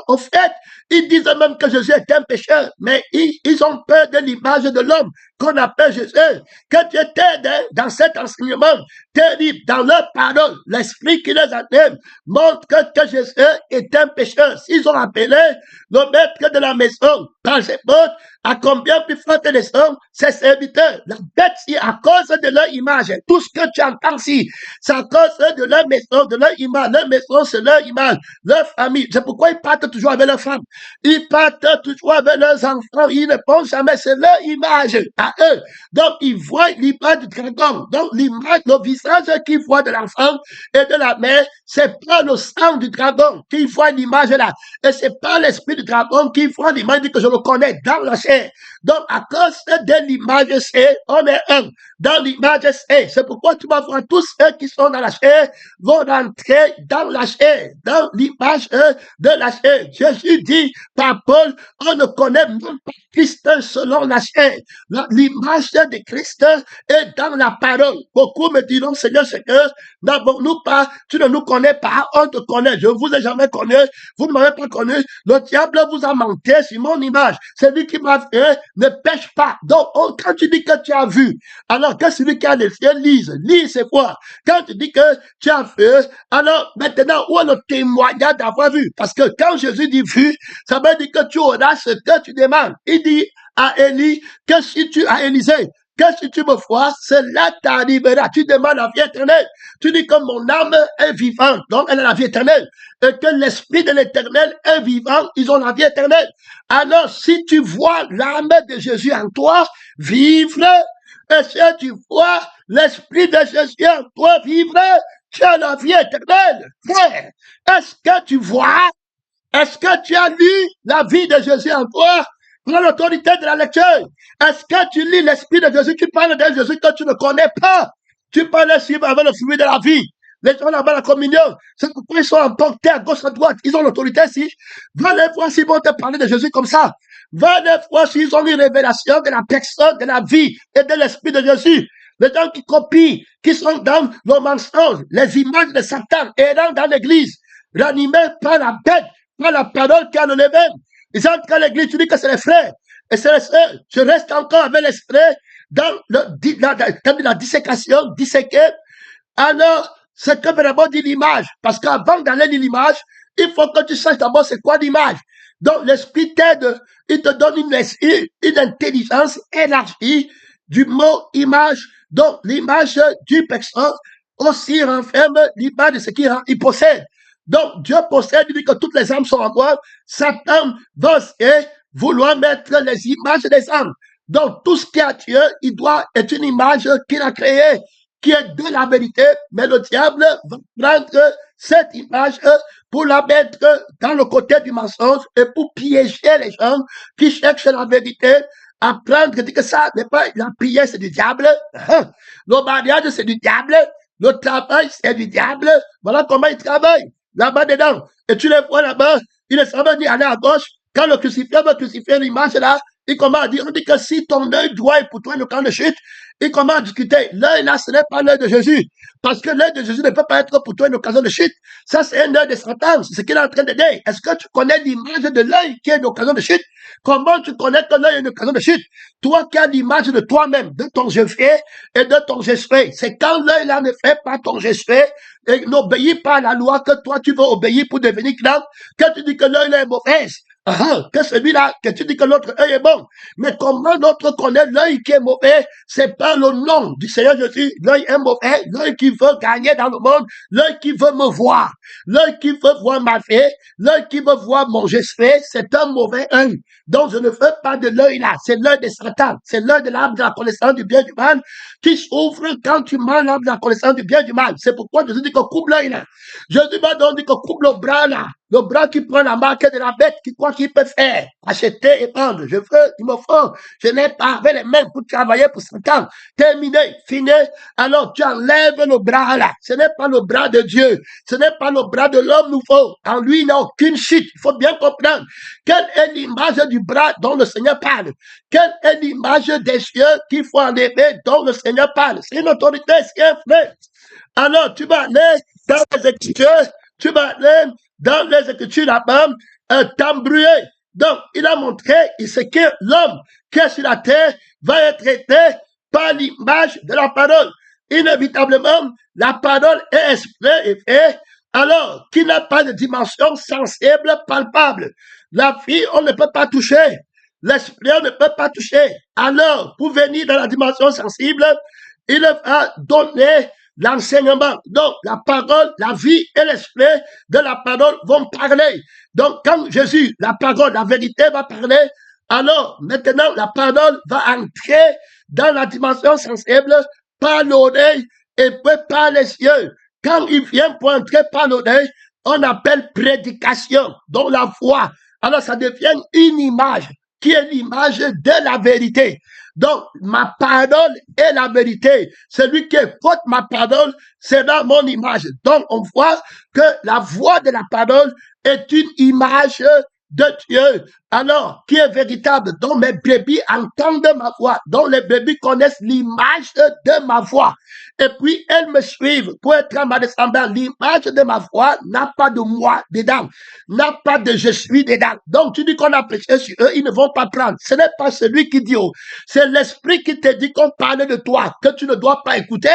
Au fait, ils disent même que Jésus est un pécheur, mais ils ont peur de l'image de l'homme qu'on appelle Jésus. Que Dieu t'aide dans cet enseignement terrible, dans leur parole, l'esprit qui les anime montre que Jésus est un pécheur. S'ils ont appelé le maître de la maison par ses portes, à combien plus forte les hommes, ses serviteurs. La bête, si à cause de leur image, tout ce que tu entends ici, c'est à cause de leur maison, de leur image. Leur maison, c'est leur image, leur famille. C'est pourquoi ils partent toujours avec leurs femmes. Ils partent toujours avec leurs enfants. Ils ne pensent jamais, c'est leur image à eux. Donc, ils voient l'image du dragon. Donc, l'image, le visage qu'ils voient de l'enfant et de la mère, c'est pas le sang du dragon qui voit l'image là. Et c'est pas l'esprit du dragon qui voit l'image, dit que je le connais dans la chair. Donc, à cause de l'image c'est, on est un. Dans l'image c'est pourquoi tu vas voir tous ceux qui sont dans la chair vont rentrer dans la chair, dans l'image de la chair. Jésus dit par Paul, on ne connaît même pas Christ selon la chair. L'image de Christ est dans la parole. Beaucoup me diront, Seigneur, n'avons-nous pas, tu ne nous connais pas, on te connaît. Je ne vous ai jamais connu, vous ne m'avez pas connu. Le diable vous a manqué sur mon image. Celui qui m'a fait ne pêche pas. Donc, quand tu dis que tu as vu, alors que celui qui a les yeux lise c'est quoi? Quand tu dis que tu as vu, alors maintenant, où est le témoignage d'avoir vu? Parce que quand Jésus dit vu, ça veut dire que tu auras ce que tu demandes. Il dit à Élie que si tu as Élisée, que si tu me vois, cela t'arrivera. Tu demandes la vie éternelle. Tu dis que mon âme est vivante, donc elle a la vie éternelle. Et que l'Esprit de l'Éternel est vivant, ils ont la vie éternelle. Alors, si tu vois l'âme de Jésus en toi vivre, et si tu vois l'Esprit de Jésus en toi vivre, tu as la vie éternelle. Frère, est-ce que tu vois? Est-ce que tu as lu la vie de Jésus en toi? Prends l'autorité de la lecture. Est-ce que tu lis l'Esprit de Jésus? Tu parles de Jésus que tu ne connais pas. Tu parles suivre avec le fruit de la vie. Les gens là-bas, la communion, c'est pourquoi ils sont emportés à gauche, à droite. Ils ont l'autorité ici. Va les voir s'ils vont te parler de Jésus comme ça. Va les voir s'ils ont une révélation de la personne, de la vie et de l'Esprit de Jésus. Les gens qui copient, qui sont dans le mensonge, les images de Satan, errant dans l'église, ranimés par la bête, par la parole qui a le levain. Ils entrent à l'église, tu dis que c'est les frères et c'est les sœurs. Je reste encore avec l'esprit dans la dissécation, disséquer. Alors, c'est que vraiment dit l'image. Parce qu'avant d'aller lire l'image, il faut que tu saches d'abord c'est quoi l'image. Donc, l'esprit t'aide, il te donne une intelligence élargie du mot image. Donc, l'image du personne aussi renferme l'image de ce qu'il possède. Donc, Dieu possède, il dit que toutes les âmes sont en moi. Satan va vouloir mettre les images des âmes. Donc, tout ce qui a Dieu, il doit être une image qu'il a créée, qui est de la vérité, mais le diable va prendre cette image pour la mettre dans le côté du mensonge et pour piéger les gens qui cherchent la vérité, à prendre que ça n'est pas la prière, c'est du diable, le mariage, c'est du diable, le travail, c'est du diable. Voilà comment ils travaillent là-bas dedans. Et tu les vois là-bas, ils ne savent ni aller à gauche. Quand le crucifié va crucifier l'image là, il commence à dire, on dit que si ton œil droit est pour toi le camp de chute, il commence à discuter. L'œil là, ce n'est pas l'œil de Jésus. Parce que l'œil de Jésus ne peut pas être pour toi une occasion de chute. Ça, c'est un œil de Satan. C'est ce qu'il est en train de dire. Est-ce que tu connais l'image de l'œil qui est une occasion de chute? Comment tu connais que l'œil est une occasion de chute? Toi qui as l'image de toi-même, de ton je fais et de ton je fais. C'est quand l'œil là ne fait pas ton je fais et n'obéit pas à la loi que toi tu veux obéir pour devenir clair, que tu dis que l'œil là est mauvais. Que celui-là, que tu dis que l'autre œil est bon. Mais comment l'autre connaît l'œil qui est mauvais? C'est pas le nom du Seigneur Jésus. L'œil est mauvais, l'œil qui veut gagner dans le monde, l'œil qui veut me voir, l'œil qui veut voir ma vie, l'œil qui veut voir mon geste fait, c'est un mauvais œil. Donc je ne veux pas de l'œil là, c'est l'œil de Satan, c'est l'œil de l'arbre de la connaissance du bien et du mal qui s'ouvre quand tu manges l'arbre de la connaissance du bien et du mal. C'est pourquoi Jésus dit que coupe l'œil là. Jésus m'a donc dit que coupe le bras là. Le bras qui prend la marque de la bête, qui croit qu'il peut faire, acheter et vendre. Je veux, il me faut. Je n'ai pas avec les mains pour travailler pour 5 ans. Terminé, fini. Alors tu enlèves le bras là. Ce n'est pas le bras de Dieu. Ce n'est pas le bras de l'homme nouveau. En lui, il n'a aucune chute. Il faut bien comprendre. Quelle est l'image du bras dont le Seigneur parle? Quelle est l'image des yeux qu'il faut enlever dont le Seigneur parle? C'est une autorité, c'est un frère. Alors tu vas aller dans les Écritures, tu vas aller dans les Écritures là-bas, t'embrouiller. Donc, il a montré, c'est que l'homme qui est sur la terre va être traité par l'image de la parole. Inévitablement, la parole est esprit et fait, alors qu'il n'a pas de dimension sensible, palpable. La vie, on ne peut pas toucher. L'esprit, on ne peut pas toucher. Alors, pour venir dans la dimension sensible, il va donner l'enseignement. Donc, la parole, la vie et l'esprit de la parole vont parler. Donc, quand Jésus, la parole, la vérité va parler, alors, maintenant, la parole va entrer dans la dimension sensible par l'oreille et puis par les yeux. Quand il vient pour entrer par l'oreille, on appelle prédication, donc la voix. Alors, ça devient une image qui est l'image de la vérité. Donc, ma parole est la vérité. Celui qui écoute ma parole, c'est dans mon image. Donc, on voit que la voix de la parole est une image de Dieu. Alors, qui est véritable, dont mes bébés entendent ma voix, dont les bébés connaissent l'image de ma voix. Et puis, elles me suivent pour être à ma descendance. L'image de ma voix n'a pas de moi dedans, n'a pas de je suis dedans. Donc, tu dis qu'on a prêché sur eux, ils ne vont pas prendre. Ce n'est pas celui qui dit, oh, c'est l'esprit qui te dit qu'on parle de toi, que tu ne dois pas écouter.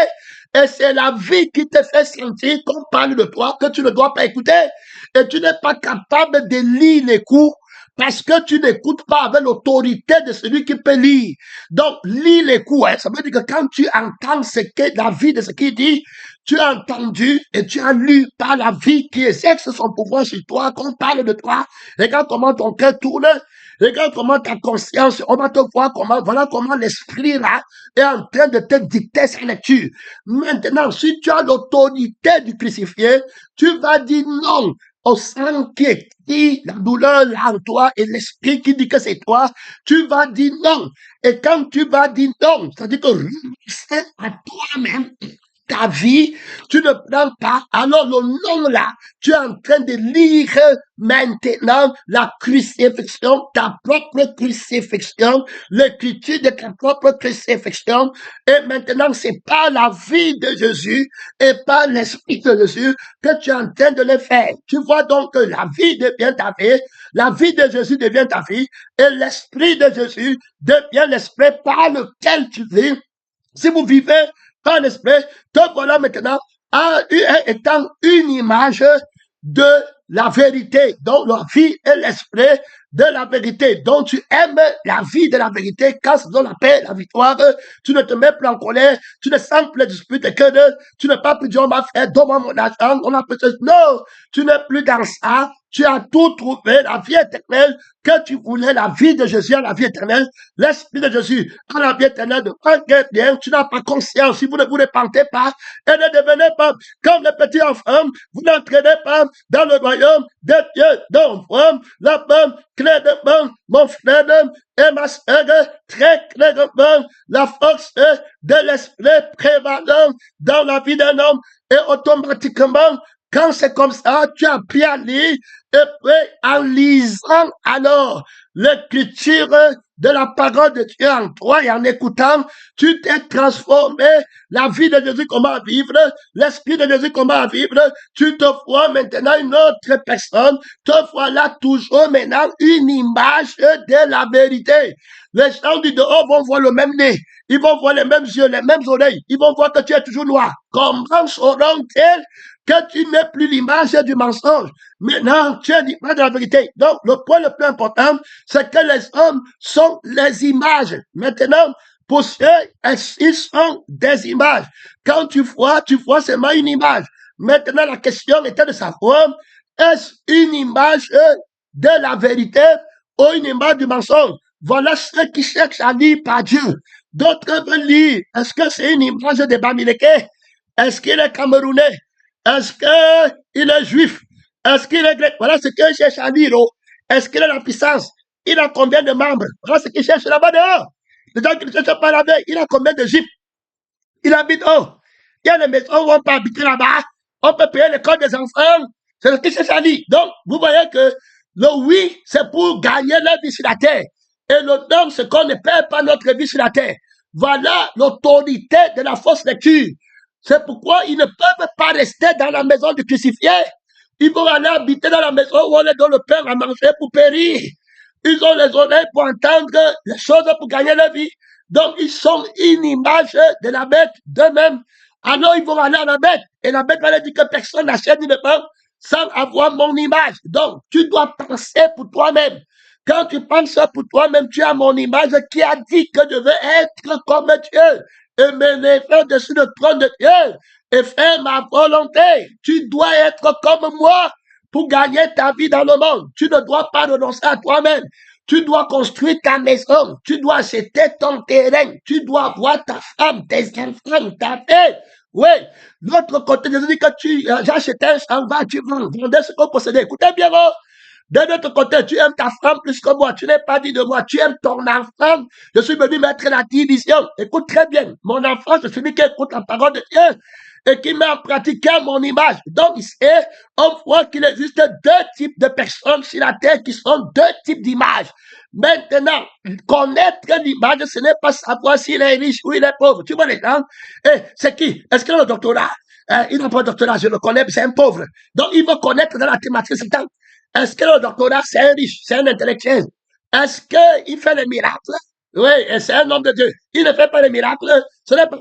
Et c'est la vie qui te fait sentir qu'on parle de toi, que tu ne dois pas écouter. Et tu n'es pas capable de lire les cours parce que tu n'écoutes pas avec l'autorité de celui qui peut lire. Donc, lis les coups. Hein. Ça veut dire que quand tu entends ce que la vie de ce qu'il dit, tu as entendu et tu as lu par la vie qui exerce son pouvoir sur toi, qu'on parle de toi. Regarde comment ton cœur tourne. Regarde comment ta conscience, on va te voir comment, voilà comment l'esprit là est en train de te dicter sa lecture. Maintenant, si tu as l'autorité du crucifié, tu vas dire non au sang qui écrit la douleur là en toi et l'esprit qui dit que c'est toi. Tu vas dire non. Et quand tu vas dire non, c'est-à-dire que renoncer à toi-même, ta vie, tu ne prends pas. Alors le nom là, tu es en train de lire maintenant la crucifixion, ta propre crucifixion, l'écriture de ta propre crucifixion. Et maintenant, c'est par la vie de Jésus et par l'esprit de Jésus que tu es en train de le faire. Tu vois donc que la vie devient ta vie, la vie de Jésus devient ta vie et l'esprit de Jésus devient l'esprit par lequel tu vis. Si vous vivez par l'esprit, te voilà maintenant étant une image de la vérité. Donc la vie et l'esprit de la vérité. Donc tu aimes la vie de la vérité quand c'est dans la paix, la victoire. Tu ne te mets plus en colère, tu ne sens plus les disputes et que tu n'es pas plus dit on m'a fait, donne-moi mon argent, on a peut-être. Non, tu n'es plus dans ça. Tu as tout trouvé, la vie éternelle, que tu voulais, la vie de Jésus à la vie éternelle, l'esprit de Jésus à la vie éternelle, de quel bien, tu n'as pas conscience, si vous ne vous répandez pas, et ne devenez pas comme les petits enfants, vous n'entraînez pas dans le royaume de Dieu. Donc, la pomme, clairement, mon frère et ma soeur, très clairement, la force de l'esprit prévalant dans la vie d'un homme, et automatiquement, quand c'est comme ça, tu as appris à lire, et puis en lisant alors l'écriture de la parole de Dieu en toi et en écoutant, tu t'es transformé, la vie de Jésus comment vivre, l'esprit de Jésus comment vivre, tu te vois maintenant une autre personne, te voilà toujours maintenant une image de la vérité. Les gens du dehors vont voir le même nez, ils vont voir les mêmes yeux, les mêmes oreilles, ils vont voir que tu es toujours noir. Comment sauront-ils que tu n'es plus l'image du mensonge? Maintenant, tu es l'image de la vérité. Donc, le point le plus important, c'est que les hommes sont les images. Maintenant, pour ceux, ils sont des images. Quand tu vois seulement une image. Maintenant, la question était de savoir, est-ce une image de la vérité ou une image du mensonge? Voilà ceux qui cherchent à lire par Dieu. D'autres veulent lire, est-ce que c'est une image de Bamileke? Est-ce qu'il est camerounais? Est-ce qu'il est juif? Est-ce qu'il est grec? Voilà ce que cherche à lire. Est-ce qu'il a la puissance? Il a combien de membres? Voilà ce qu'il cherche là-bas dehors. Les gens qui ne cherchent pas là-bas, il a combien de gypes? Il habite où? Il y a des maisons où on peut habiter là-bas. On peut payer l'école des enfants. C'est ce qu'il cherche à lire. Donc, vous voyez que le oui, c'est pour gagner la vie sur la terre. Et le non, c'est qu'on ne perd pas notre vie sur la terre. Voilà l'autorité de la fausse lecture. C'est pourquoi ils ne peuvent pas rester dans la maison du crucifié. Ils vont aller habiter dans la maison où on les donne le pain à manger pour périr. Ils ont les oreilles pour entendre les choses pour gagner leur vie. Donc, ils sont une image de la bête d'eux-mêmes. Alors, ils vont aller à la bête. Et la bête va leur dire que personne n'achète ni ne vend sans avoir mon image. Donc, tu dois penser pour toi-même. Quand tu penses pour toi-même, tu as mon image qui a dit que je veux être comme Dieu et m'élever dessus le trône de Dieu et faire ma volonté. Tu dois être comme moi pour gagner ta vie dans le monde. Tu ne dois pas renoncer à toi-même. Tu dois construire ta maison. Tu dois acheter ton terrain. Tu dois avoir ta femme, tes enfants, ta fille. Oui. L'autre côté, je dis que j'ai acheté un champ, tu vends, vendez ce que vous possédez. Écoutez bien, oh. De l'autre côté, tu aimes ta femme plus que moi. Tu n'es pas dit de moi. Tu aimes ton enfant. Je suis venu mettre la division. Écoute très bien. Mon enfant, c'est celui qui écoute la parole de Dieu et qui met en pratique mon image. Donc, on voit qu'il existe deux types de personnes sur la terre qui sont deux types d'images. Maintenant, connaître l'image, ce n'est pas savoir s'il est riche ou il est pauvre. Tu vois les gens? C'est qui? Est-ce qu'il a le doctorat? Il n'a pas de doctorat, je le connais, c'est un pauvre. Donc, il veut connaître dans la thématique, c'est temps. Est-ce que le doctorat, c'est un riche, c'est un intellectuel? Est-ce qu'il fait les miracles? Oui, c'est un homme de Dieu. Il ne fait pas les miracles.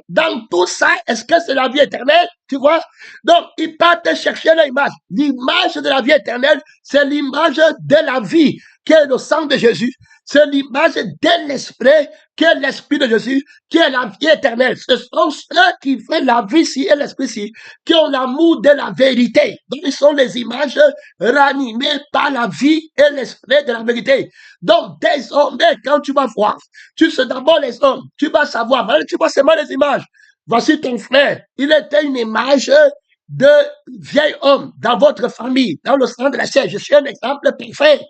Dans tout ça, est-ce que c'est la vie éternelle? Tu vois? Donc, il part te chercher l'image. L'image de la vie éternelle, c'est l'image de la vie qui est le sang de Jésus. C'est l'image de l'esprit, qui est l'esprit de Jésus, qui est la vie éternelle. Ce sont ceux qui veulent la vie ci et l'esprit ci, qui ont l'amour de la vérité. Donc, ils sont les images ranimées par la vie et l'esprit de la vérité. Donc, désormais, quand tu vas voir, tu sais d'abord les hommes, tu vas savoir, tu vois seulement les images. Voici ton frère, il était une image de vieil homme dans votre famille, dans le sang de la chair. Je suis un exemple parfait.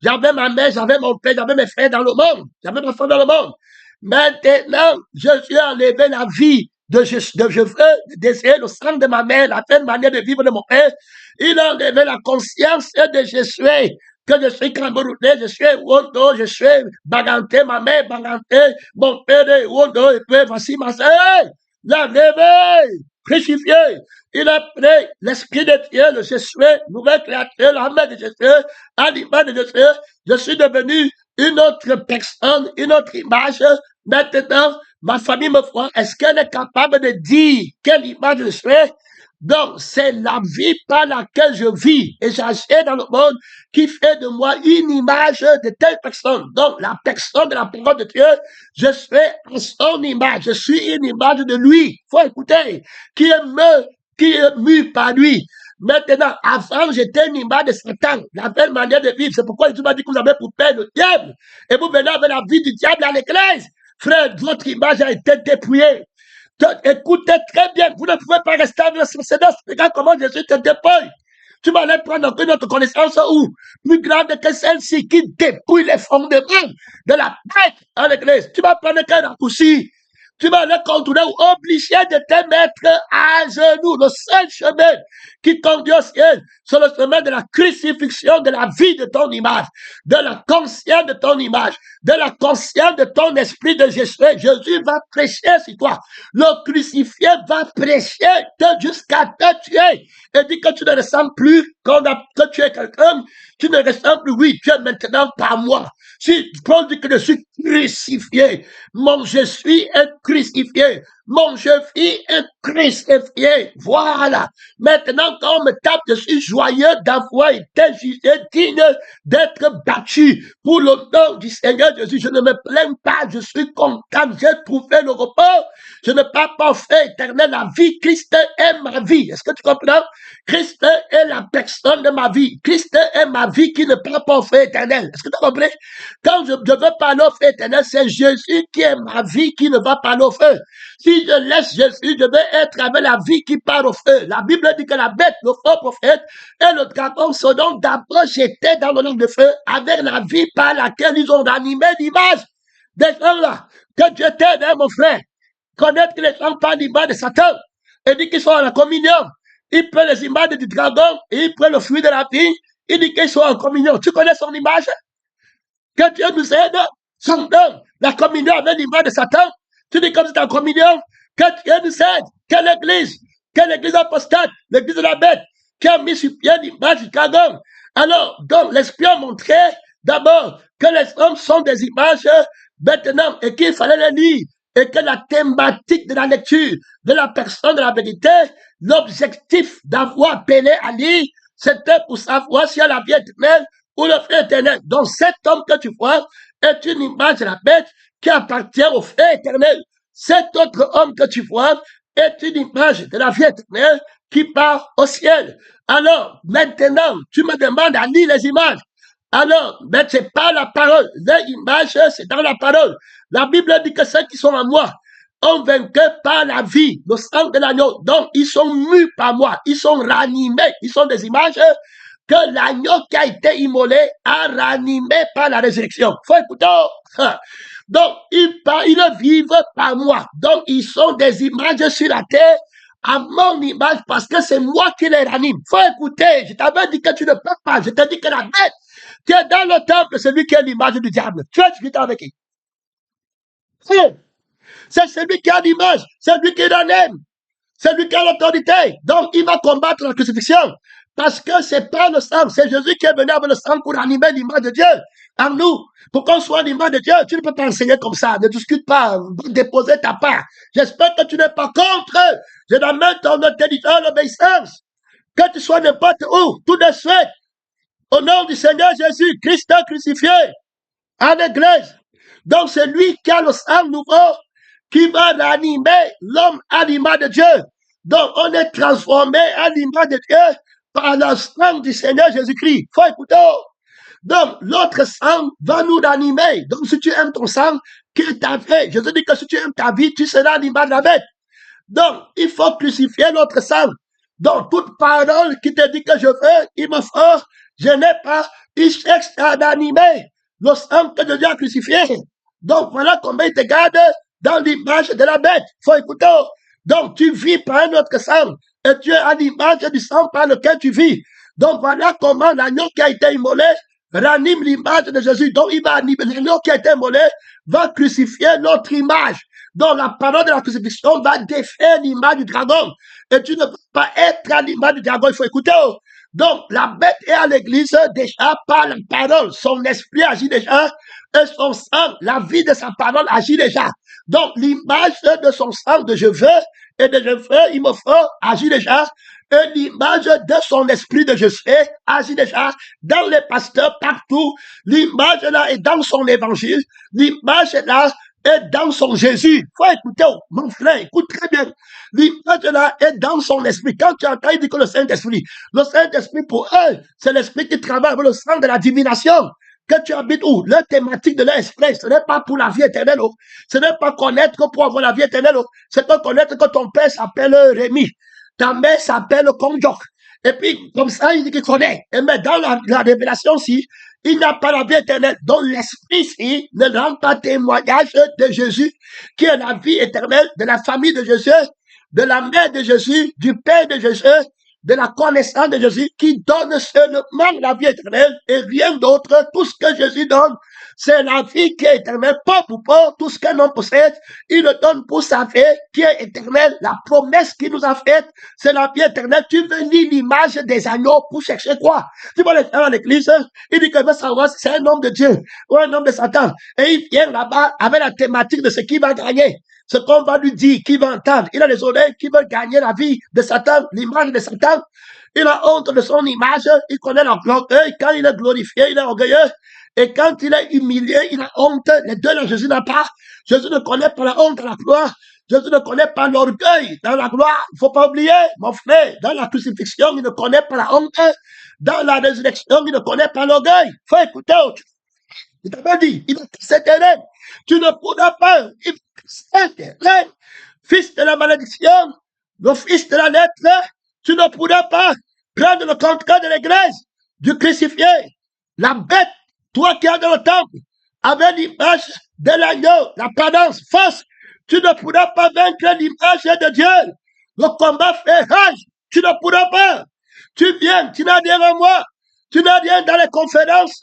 J'avais ma mère, j'avais mon père, j'avais mes frères dans le monde, j'avais ma femme dans le monde. Maintenant, je suis enlevé la vie je veux désirer le sang de ma mère, la pleine manière de vivre de mon père. Il a enlevé la conscience de Jésus, que je suis Camerounais, je suis Wondo, je suis Baganté, ma mère Baganté, mon père est Wondo, et puis voici ma soeur, la réveille, crucifié. Il a pris l'esprit de Dieu, le Jésus, nouvelle créature, la main de Jésus, à l'image de Jésus. Je suis devenu une autre personne, une autre image. Maintenant, ma famille me voit. Est-ce qu'elle est capable de dire quelle image je suis? Donc, c'est la vie par laquelle je vis et j'agis dans le monde qui fait de moi une image de telle personne. Donc, la personne de la parole de Dieu, je suis à son image. Je suis une image de lui. Faut écouter. Qui est mu par lui. Maintenant, avant, j'étais une image de Satan, la belle manière de vivre. C'est pourquoi Jésus m'a dit que vous avez pour père le diable. Et vous venez avec la vie du diable à l'église. Frère, votre image a été dépouillée. Écoutez très bien, vous ne pouvez pas rester avec le précédent. Regarde comment Jésus te dépouille. Tu vas aller prendre encore une autre connaissance où plus grande que celle-ci qui dépouille les fondements de la bête à l'église. Tu vas prendre qu'un raccourci. Tu vas aller contourner ou obligé de te mettre à genoux. Le seul chemin qui conduit au ciel, c'est le chemin de la crucifixion de la vie de ton image, de la conscience de ton image, de la conscience de ton esprit de Jésus. Jésus va prêcher sur toi. Le crucifié va prêcher jusqu'à te tuer. Et dit que tu ne ressembles plus, que tu es quelqu'un, tu ne ressembles plus, oui, tu es maintenant pas moi. Si Paul dit que je suis crucifié, mon je suis est crucifié, mon je suis est crucifié. Voilà. Maintenant, quand on me tape, je suis joyeux d'avoir été jugé digne d'être battu pour le nom du Seigneur Jésus. Je ne me plains pas, je suis content, j'ai trouvé le repos. Je ne pars pas au fait éternel. La vie, Christ est ma vie. Est-ce que tu comprends? Christ est la personne de ma vie. Christ est ma vie qui ne part pas au fait éternel. Est-ce que tu as compris? Quand je veux parler au fait éternel, c'est Jésus qui est ma vie qui ne va pas au feu. Si je laisse Jésus, je vais être avec la vie qui part au feu. La Bible dit que la bête, le faux prophète et le dragon sont donc d'abord jetés dans le lac de feu avec la vie par laquelle ils ont animé l'image des gens là. Que Dieu t'aide, hein, mon frère. Connaître que les gens parlent l'image de Satan et dit qu'ils sont à la communion. Il prend les images du dragon et il prend le fruit de la vie. Il dit qu'ils sont en communion. Tu connais son image? Que Dieu nous aide. Son nom, la communion avec l'image de Satan. Tu dis comme c'est en communion. Que Dieu nous aide. Quelle église apostate, l'église de la bête, qui a mis sur pied l'image du dragon. Alors, donc, l'esprit a montré d'abord que les hommes sont des images maintenant et qu'il fallait les lire. Et que la thématique de la lecture de la personne de la vérité, l'objectif d'avoir appelé à lire, c'était pour savoir si elle a la vie éternelle ou le fait éternel. Donc cet homme que tu vois est une image de la bête qui appartient au fait éternel. Cet autre homme que tu vois est une image de la vie éternelle qui part au ciel. Alors, maintenant, tu me demandes à lire les images. Alors, mais c'est pas la parole. L'image, c'est dans la parole. La Bible dit que ceux qui sont en moi ont vaincu par la vie, le sang de l'agneau. Donc, ils sont mus par moi. Ils sont ranimés. Ils sont des images que l'agneau qui a été immolé a ranimé par la résurrection. Faut écouter. Donc, ils vivent par moi. Donc, ils sont des images sur la terre à mon image parce que c'est moi qui les ranime. Faut écouter. Je t'avais dit que tu ne peux pas. Je t'ai dit que la bête qui est dans le temple, celui qui est l'image du diable. Tu es discuté avec qui? C'est celui qui a l'image, c'est lui qui l'aime, c'est lui qui a l'autorité. Donc, il va combattre la crucifixion. Parce que c'est pas le sang, c'est Jésus qui est venu avec le sang pour animer l'image de Dieu en nous. Pour qu'on soit l'image de Dieu, tu ne peux pas enseigner comme ça. Ne discute pas, déposer ta part. J'espère que tu n'es pas contre. Je demande ton intelligence, l'obéissance. Que tu sois n'importe où, tout de suite. Au nom du Seigneur Jésus, Christ crucifié à l'église. Donc c'est lui qui a le sang nouveau qui va ranimer l'homme à l'image de Dieu. Donc on est transformé à l'image de Dieu par le sang du Seigneur Jésus-Christ. Faut écouter. Donc l'autre sang va nous ranimer. Donc si tu aimes ton sang, qu'il t'a fait. Je te dis que si tu aimes ta vie, tu seras à l'image de la bête. Donc il faut crucifier l'autre sang. Donc toute parole qui te dit que je veux, il me faut, je n'ai pas, il cherche à animer le sang que Dieu a crucifié. Donc voilà comment il te garde dans l'image de la bête. Faut écouter. Donc tu vis par un autre sang et tu es à l'image du sang par lequel tu vis. Donc voilà comment l'agneau qui a été immolé ranime l'image de Jésus. Donc il va animer l'agneau qui a été immolé, va crucifier notre image. Donc la parole de la crucifixion va défaire l'image du dragon. Et tu ne peux pas être à l'image du dragon, il faut écouter. Donc la bête est à l'église déjà par la parole. Son esprit agit déjà et son sang, la vie de sa parole agit déjà. Donc l'image de son sang de je veux et de je veux, il me faut, agit déjà. Et l'image de son esprit de je sais agit déjà dans les pasteurs partout. L'image là est dans son évangile. L'image là est dans son Jésus. Faut écouter, mon frère, écoute très bien. L'image là est dans son esprit. Quand tu entends, il dit que le Saint-Esprit pour eux, c'est l'esprit qui travaille avec le sang de la divination. Que tu habites où? La thématique de l'esprit, ce n'est pas pour la vie éternelle. Ce n'est pas connaître que pour avoir la vie éternelle. C'est pas connaître que ton père s'appelle Rémi. Ta mère s'appelle Konjok. Et puis, comme ça, il dit qu'il connaît. Et mais dans la révélation, si, il n'a pas la vie éternelle. Donc, l'esprit, si, ne rend pas témoignage de Jésus, qui est la vie éternelle, de la famille de Jésus, de la mère de Jésus, du père de Jésus, de la connaissance de Jésus, qui donne seulement la vie éternelle et rien d'autre. Tout ce que Jésus donne, c'est la vie qui est éternelle, pas pour pas, tout ce qu'un homme possède, il le donne pour sa vie qui est éternelle. La promesse qu'il nous a faite, c'est la vie éternelle. Tu veux lire l'image des agneaux pour chercher quoi? Tu vas aller faire à l'église, il dit qu'il veut savoir si c'est un homme de Dieu ou un homme de Satan. Et il vient là-bas avec la thématique de ce qu'il va gagner. Ce qu'on va lui dire, qui va entendre. Il a les oreilles qui veulent gagner la vie de Satan, l'image de Satan. Il a honte de son image, il connaît l'orgueil. Quand il est glorifié, il est orgueilleux. Et quand il est humilié, il a honte. Les deux là, Jésus n'a pas. Jésus ne connaît pas la honte dans la gloire. Jésus ne connaît pas l'orgueil dans la gloire. Il ne faut pas oublier, mon frère, dans la crucifixion, il ne connaît pas la honte. Dans la résurrection, il ne connaît pas l'orgueil. Il faut écouter. Il t'avait dit, il va casser tes rênes. Tu ne pourras pas. Il va casser tes rênes. Fils de la malédiction, le fils de la lettre, tu ne pourras pas prendre le contrôle de l'église, du crucifié. La bête, toi qui es dans le temple, avec l'image de l'agneau, l'apparence fausse, tu ne pourras pas vaincre l'image de Dieu. Le combat fait rage, tu ne pourras pas. Tu viens, tu n'as rien à moi. Tu n'as rien dans les conférences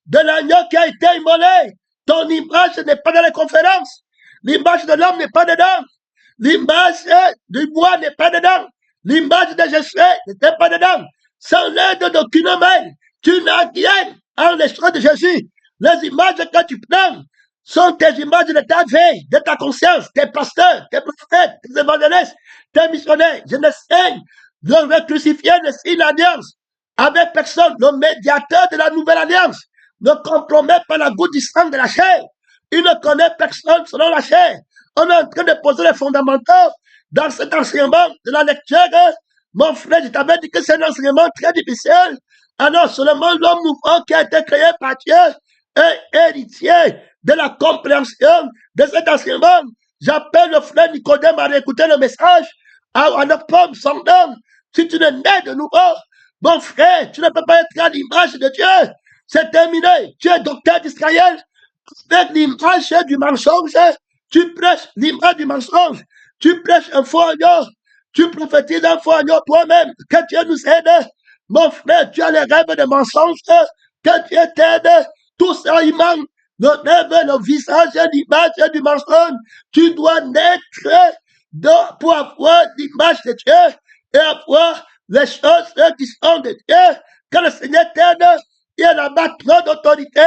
de l'agneau qui a été immolé. Ton image n'est pas dans les conférences. L'image de l'homme n'est pas dedans. L'image du bois n'est pas dedans. L'image de Jésus n'était pas dedans. Sans l'aide d'aucune main, tu n'as rien en l'esprit de Jésus. Les images que tu prends sont tes images de ta vie, de ta conscience, tes pasteurs, tes prophètes, tes évangélistes, tes missionnaires. Je ne sais, le crucifié ne signe l'alliance avec personne. Le médiateur de la nouvelle alliance ne compromet pas la goutte du sang de la chair. Il ne connaît personne selon la chair. On est en train de poser les fondamentaux dans cet enseignement de la lecture. Mon frère, je t'avais dit que c'est un enseignement très difficile. Alors, seulement l'homme nouveau qui a été créé par Dieu est héritier de la compréhension de cet enseignement. J'appelle le frère Nicodème à réécouter le message à ne pas son homme. Si tu n'es né de nouveau, mon frère, tu ne peux pas être à l'image de Dieu. C'est terminé. Tu es docteur d'Israël. Avec l'image du mensonge, tu prêches l'image du mensonge. Tu prêches un faux agneau. Tu prophétises un faux agneau toi-même. Que Dieu nous aide. Mon frère, tu as les rêves de mensonges. Que Dieu t'aide. Tout ça, il manque. Le rêve, le visage, l'image du mensonge. Tu dois naître pour avoir l'image de Dieu et avoir les choses qui sont de Dieu. Que le Seigneur t'aide. Il y a là-bas trop d'autorité.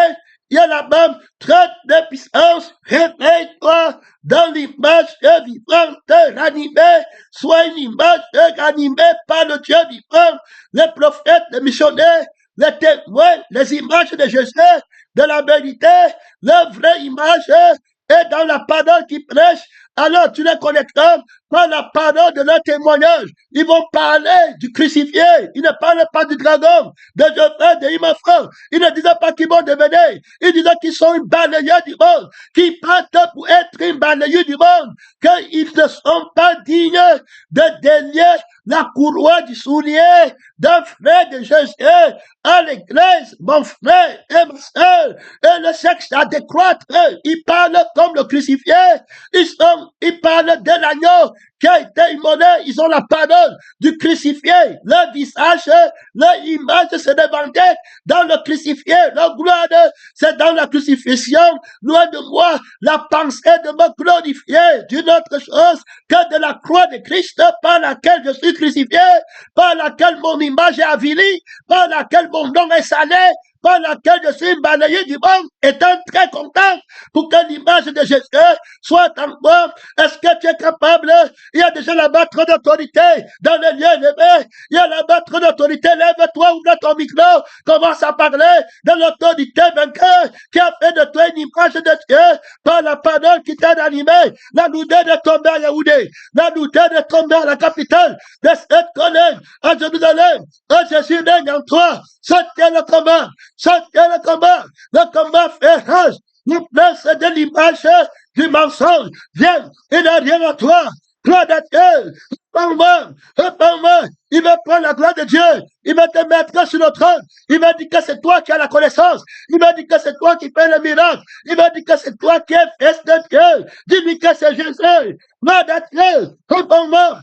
Il y a là-bas trop de puissance. Réveille-toi dans l'image vivante, ranimée. Sois une image ranimée par le Dieu vivant. Les prophètes, les missionnaires, les témoins, les images de Jésus, de la vérité, leur vraie image est dans la parole qui prêche. Alors tu les connaîtras par la parole de leur témoignage. Ils vont parler du crucifié. Ils ne parlent pas du dragon, de Geoffrey, de Imafran. Ils ne disaient pas qu'ils vont devenir. Ils disaient qu'ils sont une balayeur du monde, qui partent pour être une balayeur du monde, qu'ils ne sont pas dignes de délier la courroie du soulier d'un frère de Jésus à l'église, mon frère et ma soeur, et le sexe à décroître. Ils parlent comme le crucifié. Ils parlent de l'agneau qui a été immolé. Ils ont la parole du crucifié. Leur visage, leur image, c'est des banquettes dans le crucifié. Leur gloire, c'est dans la crucifixion. Loin de moi, la pensée de me glorifier d'une autre chose que de la croix de Christ par laquelle je suis crucifié, par laquelle mon image est avilie, par laquelle mon nom est salé, par laquelle je suis balayé du monde, étant très content pour que l'image de Jésus soit en moi. Est-ce que tu es capable? Il y a déjà là-bas trop d'autorité dans les lieux élevés. Il y a là-bas trop d'autorité. Lève-toi, ouvre ton micro, commence à parler de l'autorité vainqueur qui a fait de toi une image de Dieu par la parole qui t'a animé. La douleur de tomber à Yaoundé, la douleur de tomber à la capitale de cette collègue à Jérusalem. Oh, Jésus règne en toi. C'était le combat. C'était le combat fait rage. Le prince de l'image du mensonge vient, il n'a rien à toi. Gloire de Dieu, répands-moi. Il veut prendre la gloire de Dieu. Il va te mettre sur le trône. Il va dire que c'est toi qui as la connaissance. Il va dire que c'est toi qui fais le miracle. Il va dire que c'est toi qui es fils de Dieu. Dis-lui que c'est Jésus. Gloire de Dieu, répands-moi.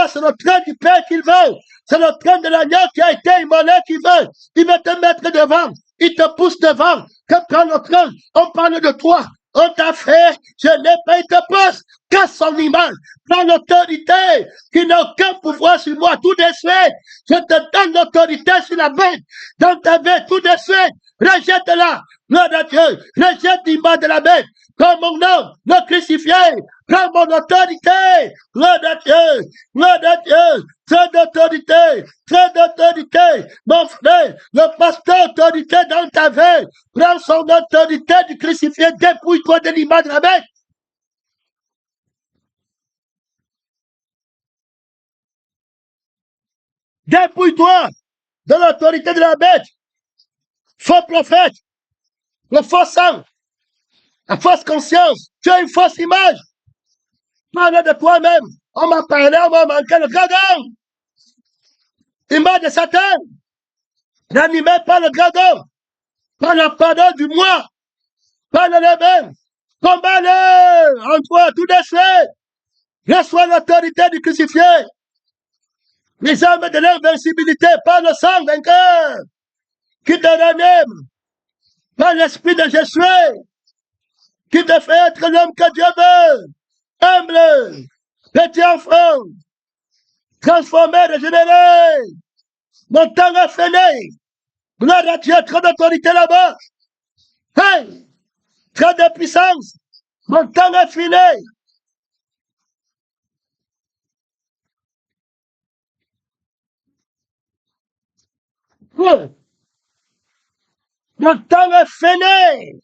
C'est le train du Père qu'il veut. C'est le train de l'agneau qui a été immolé qu'il veut. Il va te mettre devant. Il te pousse devant. Que prend le train. On parle de toi. On t'a fait, je n'ai pas été pousse. Casse son image. Prends l'autorité qui n'a aucun pouvoir sur moi. Tout de suite. Je te donne l'autorité sur la bête. Dans ta bête, tout de suite. Rejette-la. Gloire de Dieu. Rejette l'image de la bête. Prends mon nom, le crucifié. Prends mon autorité. Gloire de Dieu. Gloire de Dieu. Très d'autorité. Très d'autorité. Mon frère, le pasteur autorité dans ta vie. Prends son autorité du crucifié. Dépouille-toi de l'image de la bête. Dépouille-toi de l'autorité de la bête. Faux prophète. Le faux sang. La fausse conscience. Tu as une fausse image. Parle de toi-même. On m'a parlé, on m'a manqué le dragon. Image de Satan. L'animé par le dragon. Par la parole du moi. Par le même. Combat-le en toi tout de suite. Reçois l'autorité du crucifié. Les armes de l'invincibilité par le sang vainqueur qui te ranime. Par l'esprit de Jésus qui te fait être l'homme que Dieu veut. Humble. Petit enfant. Transformé, régénéré. Mon temps est fini. Gloire à Dieu, trop d'autorité là-bas. Hey! Trop de puissance. Mon temps est fini. Mon temps est fini.